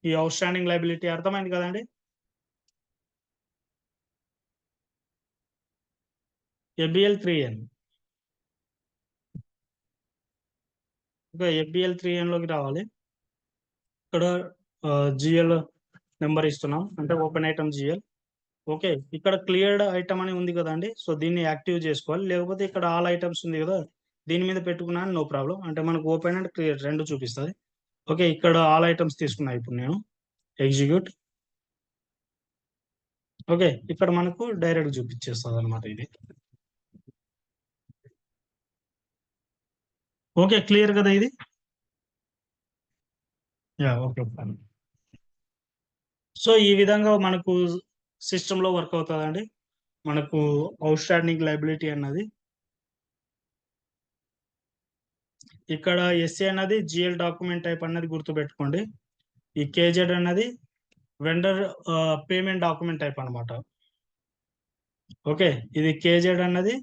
ఈ అవుట్ స్టాండింగ్ లైబిలిటీ అర్థమైంది కదండి. FBL 3N. Okay, FBL 3N లోకి రావాలి. ఇక్కడ జిఎల్ నెంబర్ ఇస్తున్నాం, అంటే ఓపెన్ ఐటమ్ జిఎల్. ఓకే, ఇక్కడ క్లియర్డ్ ఐటమ్ అని ఉంది కదండి. సో దీన్ని యాక్టివ్ చేసుకోవాలి. లేకపోతే ఇక్కడ ఆల్ ఐటమ్స్ ఉంది కదా, దీని మీద పెట్టుకున్నా నో ప్రాబ్లం. అంటే మనకు ఓపెన్ అండ్ క్లియర్ రెండు చూపిస్తుంది. ఓకే, ఇక్కడ ఆల్ ఐటమ్స్ తీసుకున్నా ఇప్పుడు నేను. ఎగ్జిక్యూట్. ఓకే, ఇక్కడ మనకు డైరెక్ట్ చూపించేస్తుంది అనమాట ఇది. ఓకే, క్లియర్ కదా ఇది. Yeah, okay. సో ఈ విధంగా మనకు సిస్టంలో వర్క్ అవుతుందండి మనకు అవుట్ స్టాండింగ్ లైబిలిటీ అన్నది. ఇక్కడ ఎస్ఏ అన్నది జిఎల్ డాక్యుమెంట్ టైప్ అన్నది గుర్తుపెట్టుకోండి. ఈ కేజెడ్ అన్నది వెండర్ పేమెంట్ డాక్యుమెంట్ టైప్ అన్నమాట. ఓకే, ఇది కేజెడ్ అన్నది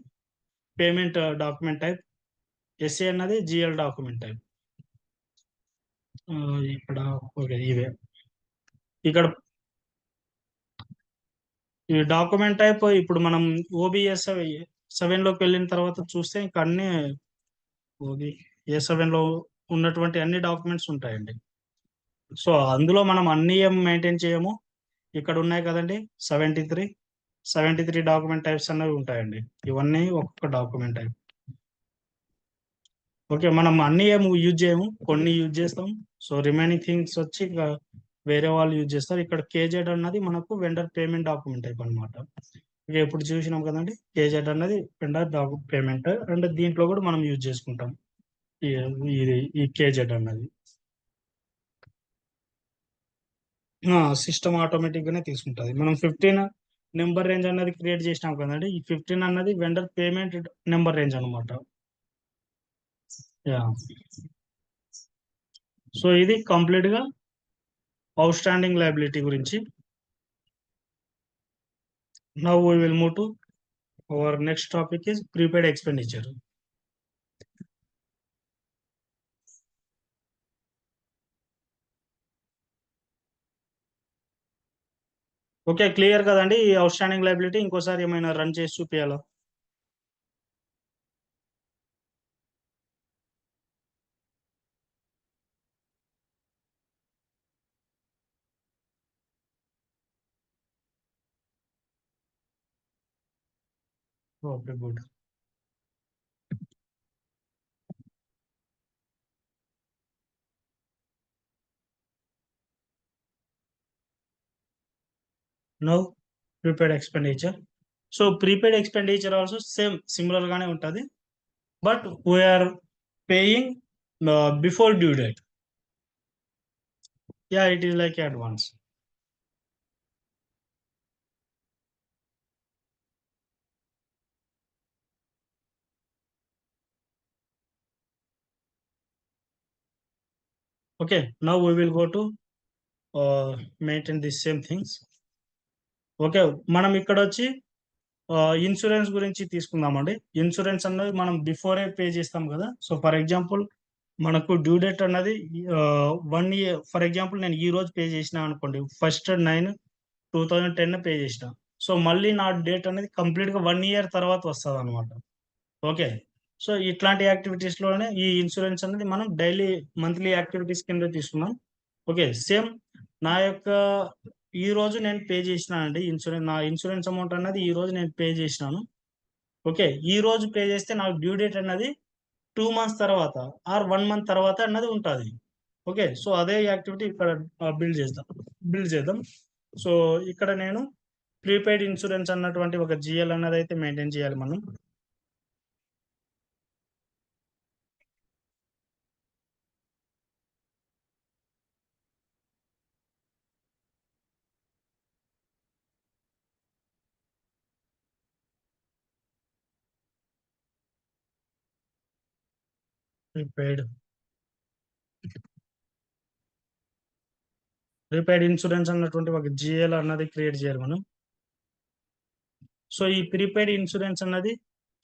పేమెంట్ డాక్యుమెంట్ టైప్, ఎస్ఏ అన్నది జిఎల్ డాక్యుమెంట్ టైప్. ఇక్కడ ఓకే ఇవే. ఇక్కడ ఈ డాక్యుమెంట్ టైప్ ఇప్పుడు మనం ఓబిఎస్ 7లోకి వెళ్ళిన తర్వాత చూస్తే ఇంకా అన్ని ఓబి A7లో ఉన్నటువంటి అన్ని డాక్యుమెంట్స్ ఉంటాయండి. సో అందులో మనం అన్ని ఏం మెయింటైన్ చేయము. ఇక్కడ ఉన్నాయి కదండి 73 డాక్యుమెంట్ టైప్స్ అనేవి ఉంటాయండి. ఇవన్నీ ఒక్కొక్క డాక్యుమెంట్ టైప్. ఓకే, మనం అన్ని ఏం యూజ్ చేయము, కొన్ని యూజ్ చేస్తాం. సో రిమైనింగ్ థింగ్స్ వచ్చి ఇక వేరే వాళ్ళు యూజ్ చేస్తారు. ఇక్కడ కేజెడ్ అన్నది మనకు వెండర్ పేమెంట్ డాక్యుమెంట్ టైప్ అనమాట. ఇక ఇప్పుడు చూసినాం కదండి, కేజెడ్ అన్నది వెండర్ పేమెంట్, అండ్ దీంట్లో కూడా మనం యూజ్ చేసుకుంటాం ఈ కేజెడ్ అన్నది. సిస్టమ్ ఆటోమేటిక్ గానే తీసుకుంటుంది. మనం 15 నెంబర్ రేంజ్ అన్నది క్రియేట్ చేసినాం కదండి, ఈ 15 అన్నది వెండర్ పేమెంట్ నెంబర్ రేంజ్ అనమాట. యా, సో ఇది కంప్లీట్ గా అవుట్ స్టాండింగ్ లయబిలిటీ గురించి. Now we will move to our next topic is prepaid expenditure. Okay, clear కదండి ఈ అవుట్ స్టాండింగ్ లయబిలిటీ? ఇంకోసారి ఏమైనా రన్ చేసి చూపించాలా? Okay, good. No prepaid expenditure. So prepaid expenditure also same similar గానే ఉంటుంది, but we're paying before due date. Yeah, it is like advance. Okay, now we will go to maintain the same things. Okay, మనం ఇక్కడ వచ్చి insurance గురించి తీసుకుందామండి. Insurance అన్నది మనం బిఫోరే పే చేస్తాం కదా. సో ఫర్ ఎగ్జాంపుల్ మనకు డ్యూ డేట్ అన్నది 1 year. ఫర్ ఎగ్జాంపుల్ నేను ఈ రోజు పే చేసిన అనుకోండి, 1/9/2010 పే చేసిన. సో మళ్ళీ నా డేట్ అనేది కంప్లీట్ గా 1 year తర్వాత వస్తుంది అనమాట. ఓకే, సో ఇట్లాంటి యాక్టివిటీస్ లోనే ఈ ఇన్సూరెన్స్ అనేది మనం డైలీ మంత్లీ యాక్టివిటీస్ కింద తీసుకున్నాం. ఓకే, సేమ్ నా యొక్క ఈ రోజు నేను పే చేసినానండి ఇన్సూరెన్స్. నా ఇన్సూరెన్స్ అమౌంట్ అన్నది ఈ రోజు నేను పే చేసినాను. ఓకే, ఈ రోజు పే చేస్తే నాకు డ్యూ డేట్ అన్నది 2 months తర్వాత ఆర్ 1 month తర్వాత అన్నది ఉంటుంది. ఓకే, సో అదే యాక్టివిటీ ఇక్కడ బిల్డ్ చేద్దాం. సో ఇక్కడ నేను ప్రీపెయిడ్ ఇన్సూరెన్స్ అన్నటువంటి ఒక జిఎల్ అన్నది అయితే మెయింటైన్ చేయాలి మనం. ప్రీపెయిడ్ ప్రీపెయిడ్ ఇన్సూరెన్స్ అన్నటువంటి ఒక జిఎల్ అన్నది క్రియేట్ చేయాలి మనం. సో ఈ ప్రీపెయిడ్ ఇన్సూరెన్స్ అన్నది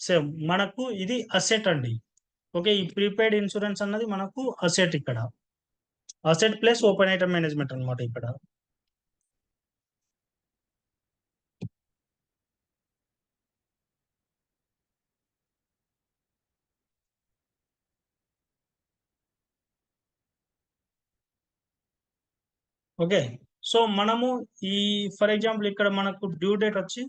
సేమ్ మనకు ఇది అసెట్ అండి. ఓకే, ఈ ప్రీపెయిడ్ ఇన్సూరెన్స్ అన్నది మనకు అసెట్. ఇక్కడ asset plus open item management అనమాట ఇక్కడ. ఓకే, సో మనము ఈ ఫర్ ఎగ్జాంపుల్ ఇక్కడ మనకు డ్యూ డేట్ వచ్చి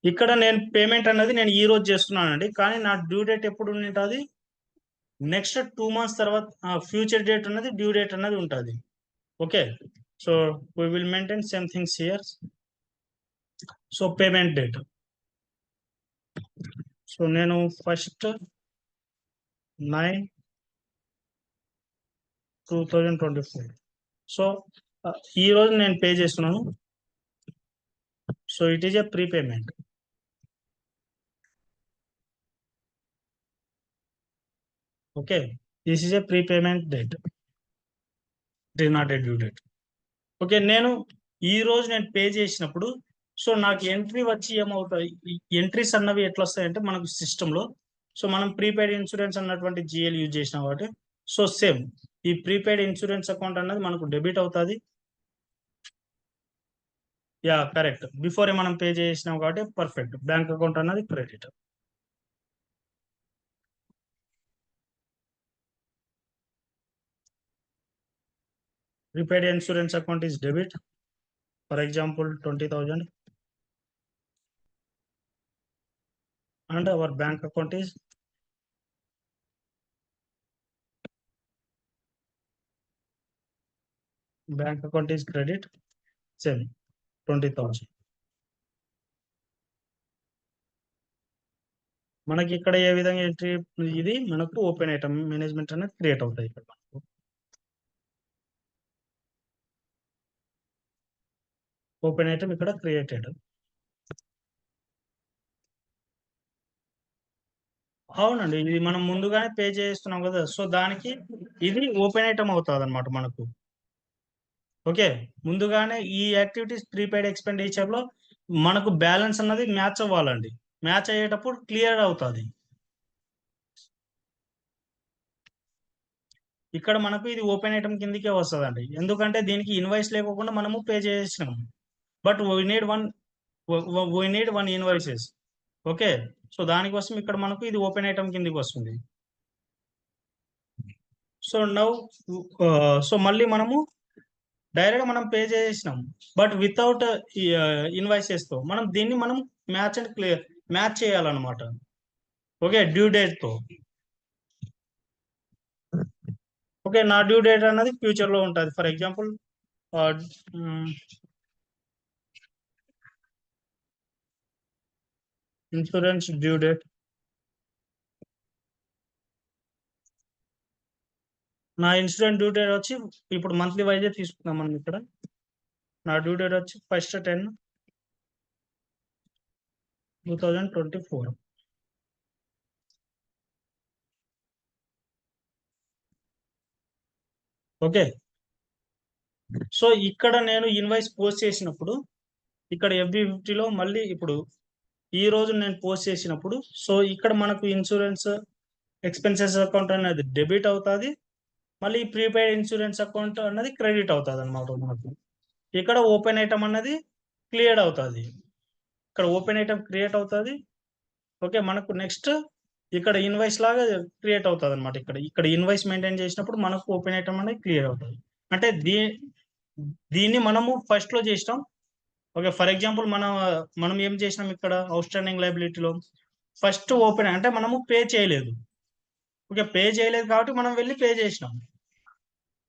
ఇక్కడ నేను పేమెంట్ అన్నది నేను ఈ రోజు చేస్తున్నానండి, కానీ నా డ్యూ డేట్ ఎప్పుడు ఉంటుంది? నెక్స్ట్ 2 months తర్వాత ఫ్యూచర్ డేట్ ఉన్నది, డ్యూ డేట్ అన్నది ఉంటుంది. Okay, so we will maintain same things here. So payment date, so నేను 1/9/2010 2024. సో ఈ రోజు నేను పే చేస్తున్నాను. So it is a prepayment. Okay, this is a prepayment date, it is not a due date. Okay, నేను ఈ రోజు నేను pay చేసినప్పుడు సో నాకు ఎంట్రీ వచ్చి ఏమవుతాయి, ఎంట్రీస్ అన్నవి ఎట్లా వస్తాయంటే మనకు సిస్టంలో, సో మనం ప్రీపెయిడ్ ఇన్సూరెన్స్ అన్నటువంటి జిఎల్ యూజ్ చేసినాం కాబట్టి సో సేమ్ ఈ ప్రీపెయిడ్ ఇన్సూరెన్స్ అకౌంట్ అన్నది మనకు డెబిట్ అవుతుంది. యా కరెక్ట్, బిఫోర్ మనం పే చేసినాం కాబట్టి పర్ఫెక్ట్, బ్యాంక్ అకౌంట్ అన్నది credit. Prepaid insurance account is debit, for example 20,000, and our bank account is credit, same 20,000. మనకి ఇక్కడ ఏ విధంగా ఎంట్రీ, ఇది మనకు ఓపెన్ ఐటమ్ మేనేజ్మెంట్ అనేది క్రియేట్ అవుతాయి ఇక్కడ. ఓపెన్ ఐటమ్ ఇక్కడ క్రియేటెడ్. అవునండి, ఇది మనం ముందుగానే పే చేస్తున్నాం కదా, సో దానికి ఇది ఓపెన్ ఐటమ్ అవుతుంది అనమాట మనకు. ఓకే, ముందుగానే ఈ యాక్టివిటీస్ ప్రీపెయిడ్ ఎక్స్పెండిచర్ లో మనకు బ్యాలెన్స్ అన్నది మ్యాచ్ అవ్వాలండి. మ్యాచ్ అయ్యేటప్పుడు క్లియర్ అవుతుంది. ఇక్కడ మనకు ఇది ఓపెన్ ఐటమ్ కిందకే వస్తుందండి, ఎందుకంటే దీనికి ఇన్వాయిస్ లేకుండా మనము పే చేసినాం. But we need one invoices. Okay, so దానికోసం ఇక్కడ మనకు ఇది ఓపెన్ ఐటమ్ కిందకి వస్తుంది. సో నౌ సో మళ్ళీ మనము డైరెక్ట్ మనం పే చేసినాం, బట్ వితౌట్ ఇన్వాయిసెస్ తో మనం దీన్ని మనం మ్యాచ్ అండ్ క్లియర్ మ్యాచ్ చేయాలన్నమాట. ఓకే, డ్యూ డేట్ తో. ఓకే, నా డ్యూ డేట్ అన్నది ఫ్యూచర్ లో ఉంటుంది. For example insurance due date, నా ఇన్సూరెన్స్ డ్యూ డేట్ వచ్చి ఇప్పుడు మంత్లీ వైజే తీసుకుందాం మనం ఇక్కడ. నా డ్యూ డేట్ వచ్చి 1/10/2024. ఓకే, సో ఇక్కడ నేను ఇన్వాయిస్ పోస్ట్ చేసినప్పుడు ఇక్కడ FB50లో మళ్ళీ ఇప్పుడు ఈ రోజు నేను పోస్ట్ చేసినప్పుడు సో ఇక్కడ మనకు ఇన్సూరెన్స్ ఎక్స్పెన్సెస్ అకౌంట్ అనేది డెబిట్ అవుతుంది, మళ్ళీ ప్రీపెయిడ్ ఇన్సూరెన్స్ అకౌంట్ అన్నది క్రెడిట్ అవుతుంది అనమాట మనకు. ఇక్కడ ఓపెన్ ఐటమ్ అన్నది క్లియర్ అవుతుంది, ఇక్కడ ఓపెన్ ఐటమ్ క్రియేట్ అవుతుంది. ఓకే, మనకు నెక్స్ట్ ఇక్కడ ఇన్వాయిస్ లాగా క్రియేట్ అవుతుంది అనమాట. ఇక్కడ ఇక్కడ ఇన్వాయిస్ మెయింటైన్ చేసినప్పుడు మనకు ఓపెన్ ఐటమ్ అనేది క్లియర్ అవుతుంది. అంటే దీన్ని మనము ఫస్ట్ లో చేసినాం. ఓకే, ఫర్ ఎగ్జాంపుల్ మనం ఏం చేసినాం ఇక్కడ అవుట్ స్టాండింగ్ లైబిలిటీలో ఫస్ట్ ఓపెన్ అంటే మనము పే చేయలేదు. ఓకే, పే చేయలేదు కాబట్టి మనం వెళ్ళి పే చేసినాం.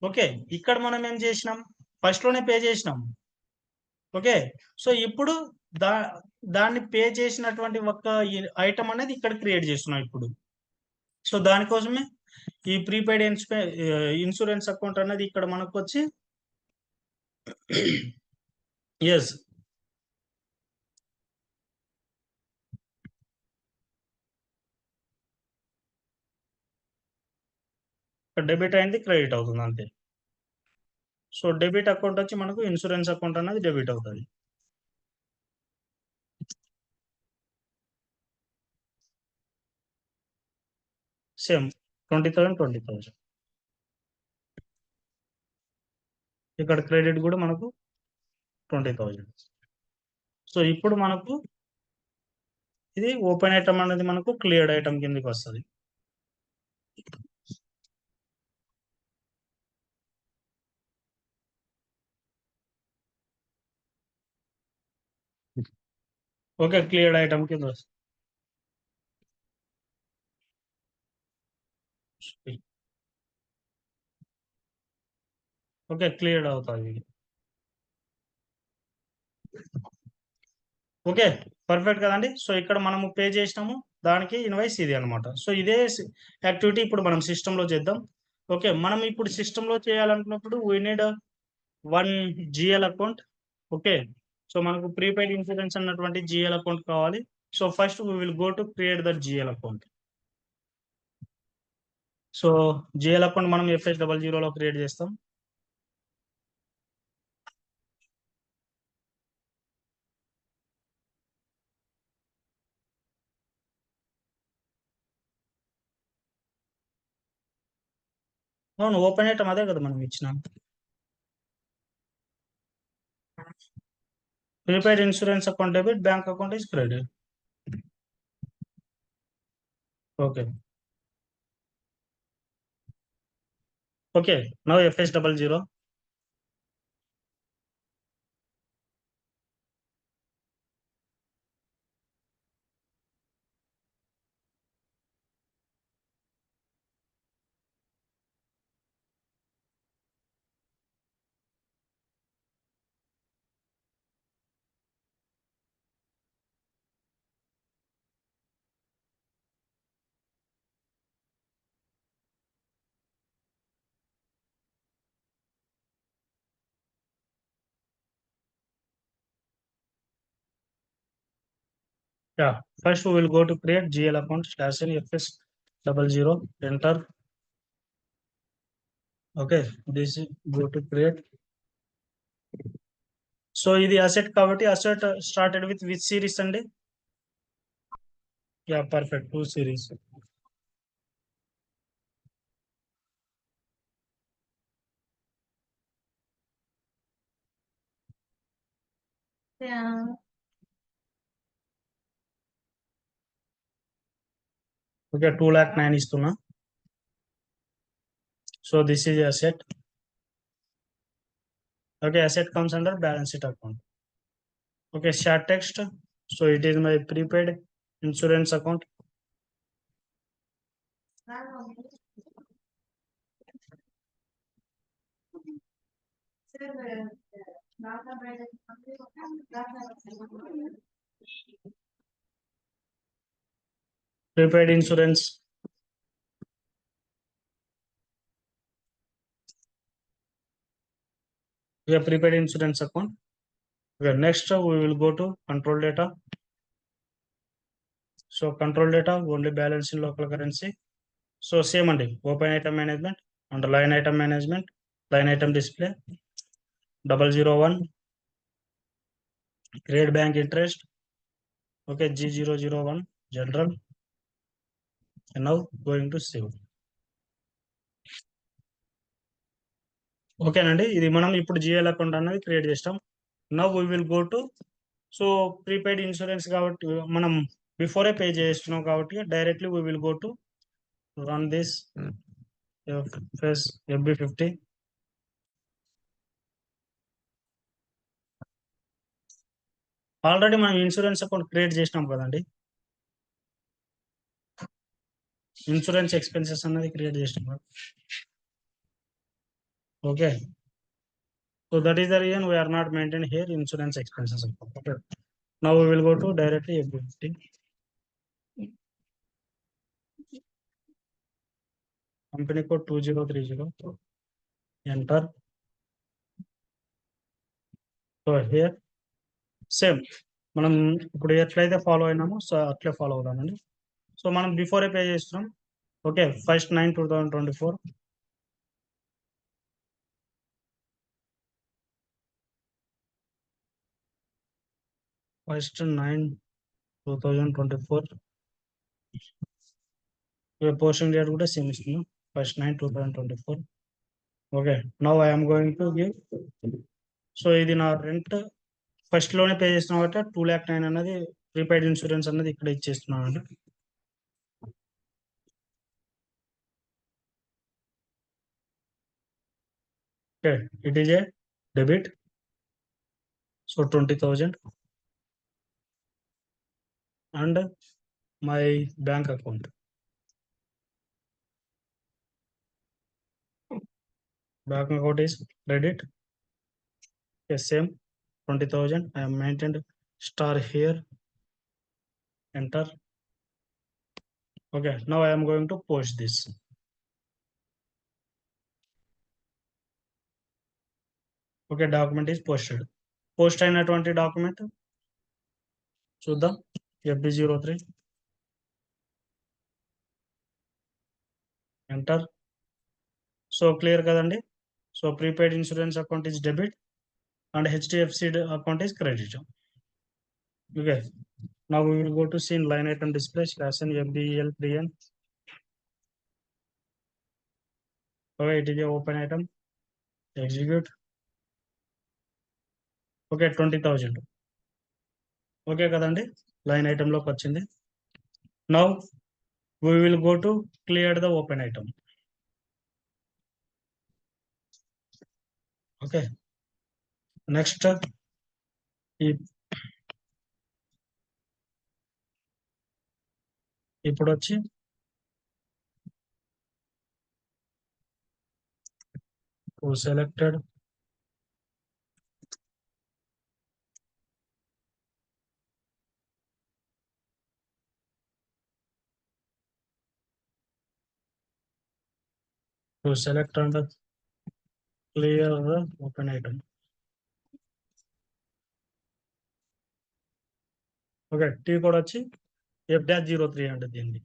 ఓకే, ఇక్కడ మనం ఏం చేసినాం, ఫస్ట్ లోనే పే చేసినాం. ఓకే, సో ఇప్పుడు దా దాన్ని పే చేసినటువంటి ఒక ఐటమ్ అనేది ఇక్కడ క్రియేట్ చేస్తున్నాం ఇప్పుడు. సో దానికోసమే ఈ ప్రీపెయిడ్ ఇన్సూరెన్స్ అకౌంట్ అనేది ఇక్కడ మనకు వచ్చి ఎస్ డెబిట్ అయింది, క్రెడిట్ అవుతుంది అంతే. సో డెబిట్ అకౌంట్ వచ్చి మనకు ఇన్సూరెన్స్ అకౌంట్ అనేది డెబిట్ అవుతుంది. సేమ్ 20,000. ఇక్కడ క్రెడిట్ కూడా మనకు 20,000. సో ఇప్పుడు మనకు ఇది ఓపెన్ ఐటమ్ అనేది మనకు క్లియర్డ్ ఐటమ్ కిందకి వస్తుంది. ఓకే, క్లియర్డ్ ఐటమ్ కింద వస్తుంది. ఓకే, క్లియర్డ్ అవుతుంది. ఓకే, పర్ఫెక్ట్ కదండి. సో ఇక్కడ మనము పే చేసినాము, దానికి ఇన్వాయిస్ ఇది అనమాట. సో ఇదే యాక్టివిటీ ఇప్పుడు మనం సిస్టంలో చేద్దాం. ఓకే, మనం ఇప్పుడు సిస్టమ్ లో చేయాలనుకున్నప్పుడు we need one GL account. Okay, so మనకు ప్రీపెయిడ్ ఇన్సూరెన్స్ అన్నటువంటి జిఎల్ అకౌంట్ కావాలి. So first we will go to create that GL account. So GL account మనం FH00 లో క్రియేట్ చేస్తాం. అవును, ఓపెన్ ఐటమ్ అదే కదా మనం ఇచ్చిన prepaid insurance account debit, bank account is credit. Okay, okay, now FH00. Yeah, first we will go to create GL account /n FS00, enter. Okay, this is go to create. So ఇది asset కాబట్టి asset started with which series అండి? Yeah, perfect, 2 series. Okay, 2,09,000 ఇస్తున్నా. So this is asset. Okay, asset comes under balance sheet account. Okay, short text. So it is my prepaid insurance account. Prepaid insurance. Prepaid insurance account. Okay, next we will go to control data. So control data only balance in local currency. So same అండి, open item management and line item management, line item display 001, create bank interest. Okay, G001 general, and now going to save. ఓకేనండి, ఇది మనం ఇప్పుడు GL account అనేది create చేస్తాం. Now we will go to, so prepaid insurance కాబట్టి మనం బిఫోరే pay చేస్తున్నాం కాబట్టి directly we will go to run this FB50. Already మనం ఇన్సూరెన్స్ అకౌంట్ క్రియేట్ చేసినాం కదండి, ఇన్సూరెన్స్ ఎక్స్పెన్సెస్ అనేది క్రియేట్ చేసినాం కదా. Okay, so that is the reason we're not maintain here insurance expenses account. Okay, now we will go to directly FB50. Company code 2030, enter. So here same మనం ఇప్పుడు ఎట్లయితే follow అయినామో so అట్లే follow అవుదామండి. So మనం బిఫోరే pay చేస్తున్నాం. Okay, first 9/2024. First 9/2024. Posting date కూడా same ఇస్తున్నాం, first 9/2024. Okay, now I'm going to give. So ఇది నా రెంట్ ఫస్ట్ లోనే పే చేస్తున్నాం కాబట్టి 2,09,000 అన్నది ప్రీపెయిడ్ ఇన్సూరెన్స్ అన్నది ఇక్కడ ఇచ్చేస్తున్నాను అండి. Okay, it is a debit. So 20,000 and my bank account. Bank account is credit. Okay, same 20,000. I am maintained star here. Enter. Okay, now I am going to post this. Okay, document is posted. Post అయినటువంటి document చూద్దాం. FB03 enter. So clear కదండి. So prepaid insurance account is debit and HDFC account is credit. Okay, now we will go to scene line item display / FBEL3N. Okay, it is a open item. Execute. Okay, 20,000. Okay కదండి, line ఐటెంలోకి వచ్చింది. Now we will go to clear the open item. Okay, next ఇప్పుడు వచ్చి selected select and clear the open item. Okay, T కూడా వచ్చి F-03 అంటే దీన్ని.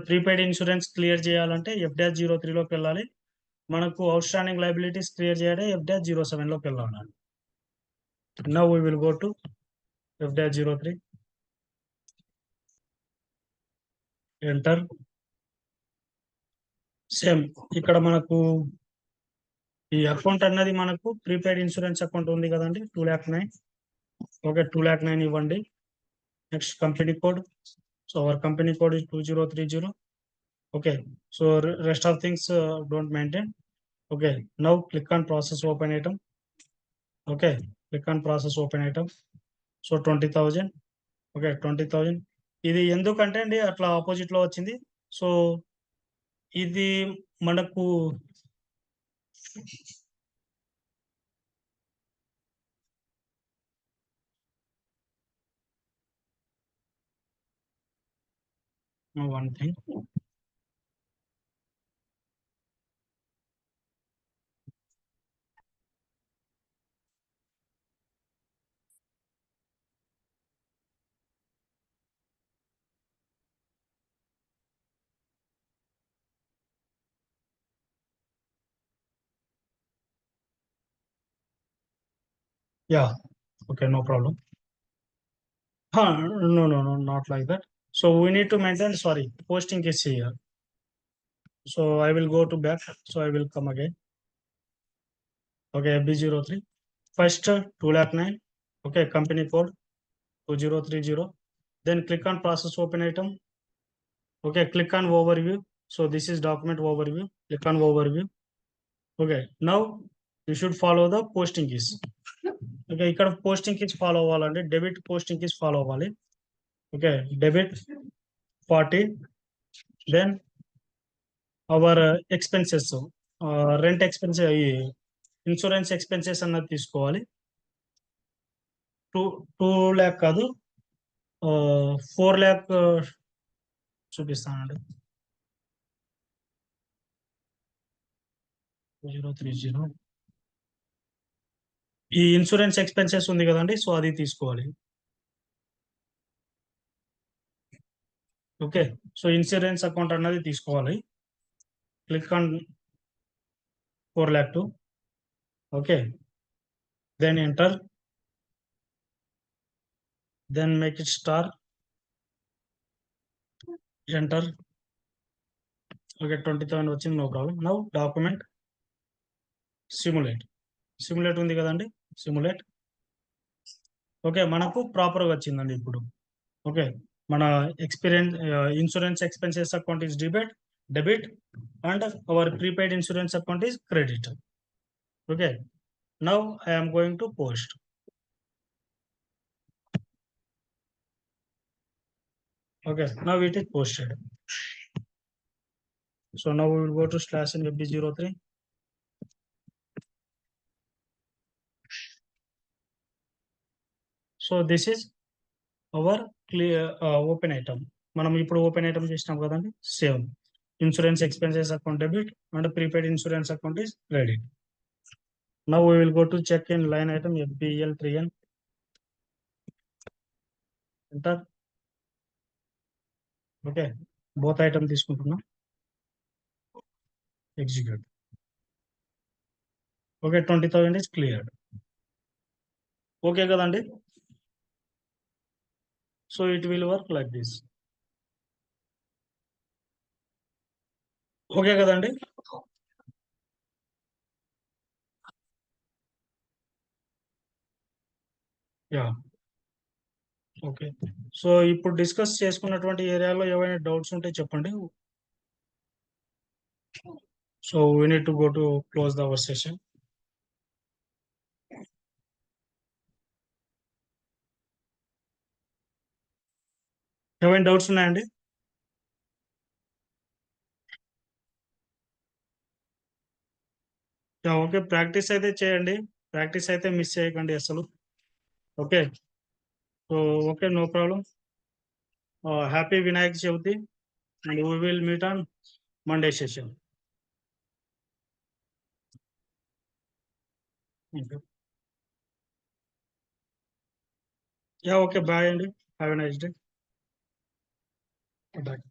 Prepaid insurance clear చేయాలంటే F-03లోకి వెళ్ళాలి. మనకు అవుట్ స్టాండింగ్ లైబిలిటీస్ క్లియర్ చేయాలి F-07లోకి వెళ్ళాలి. Now we will go to F-03. Enter. Same ఇక్కడ మనకు ఈ అకౌంట్ అన్నది మనకు ప్రీపెయిడ్ ఇన్సూరెన్స్ అకౌంట్ ఉంది కదండి, 2,09,000. ఓకే, 2,09,000 ఇవ్వండి. Next company code. So our company code is 2030. Okay, so rest of things don't maintain. Okay, now click on process open item. Okay, click on process open item. So 20,000. Okay, 20,000. ఇది ఎందుకంటే అండి అట్లా opposite లో వచ్చింది. So ఇది మనకు one thing. Yeah, okay, no problem. No, not like that. So we need to maintain, sorry, posting is here. So I will go to back. So I will come again. Okay, FB03. First 2,09,000. Okay, company code 2030. Then click on process open item. Okay, click on overview. So this is document overview. Click on overview. Okay, now you should follow the posting keys. Okay, ఇక్కడ posting keys follow అవ్వాలండి. Debit posting keys follow అవ్వాలి. Okay, debit 40. Then our expenses, rent expense, insurance expenses అన్నది తీసుకోవాలి. 2 lakh కాదు, 4 lakh చూపిస్తానండి. 2030. ఈ insurance expenses ఉంది కదండి, సో అది తీసుకోవాలి. ఓకే, సో ఇన్సూరెన్స్ అకౌంట్ అన్నది తీసుకోవాలి. Click on 4 lakh 2. Okay, then enter. Then make it star. Enter. Okay, 20,000 వచ్చింది, no problem. Now document simulate ఉంది కదండి, సిమ్యులేట్. ఓకే, మనకు ప్రాపర్గా వచ్చిందండి ఇప్పుడు. ఓకే, మన insurance expenses account is debit and hour prepaid insurance account is credit. Okay, now I am going to post. Okay, now it is posted. So now we will go to / in FB03. So this is our clear open item. మనం ఇప్పుడు open item చేసినాం కదండి, same insurance expenses account debit and prepaid insurance account is credit. Now we will go to check in line item FBL 3N. Enter. Okay, both item తీసుకుంటున్నాం, execute. Okay, 20,000 is cleared. Okay కదండి, so it will work like this. Okay కదండి, yeah okay. So ఇప్పుడు discuss చేసుకున్నటువంటి ఏరియాలో ఏవైనా doubts ఉంటే చెప్పండి. So we need to go to close the our session. ఏమైనా డౌట్స్ ఉన్నాయండి? యా ఓకే, ప్రాక్టీస్ అయితే చేయండి, ప్రాక్టీస్ అయితే మిస్ చేయకండి అసలు. Okay, so okay, no problem. Happy Vinayaka Chavithi and we will meet on Monday session. Yeah okay, bye అండి, have a nice day. Bye.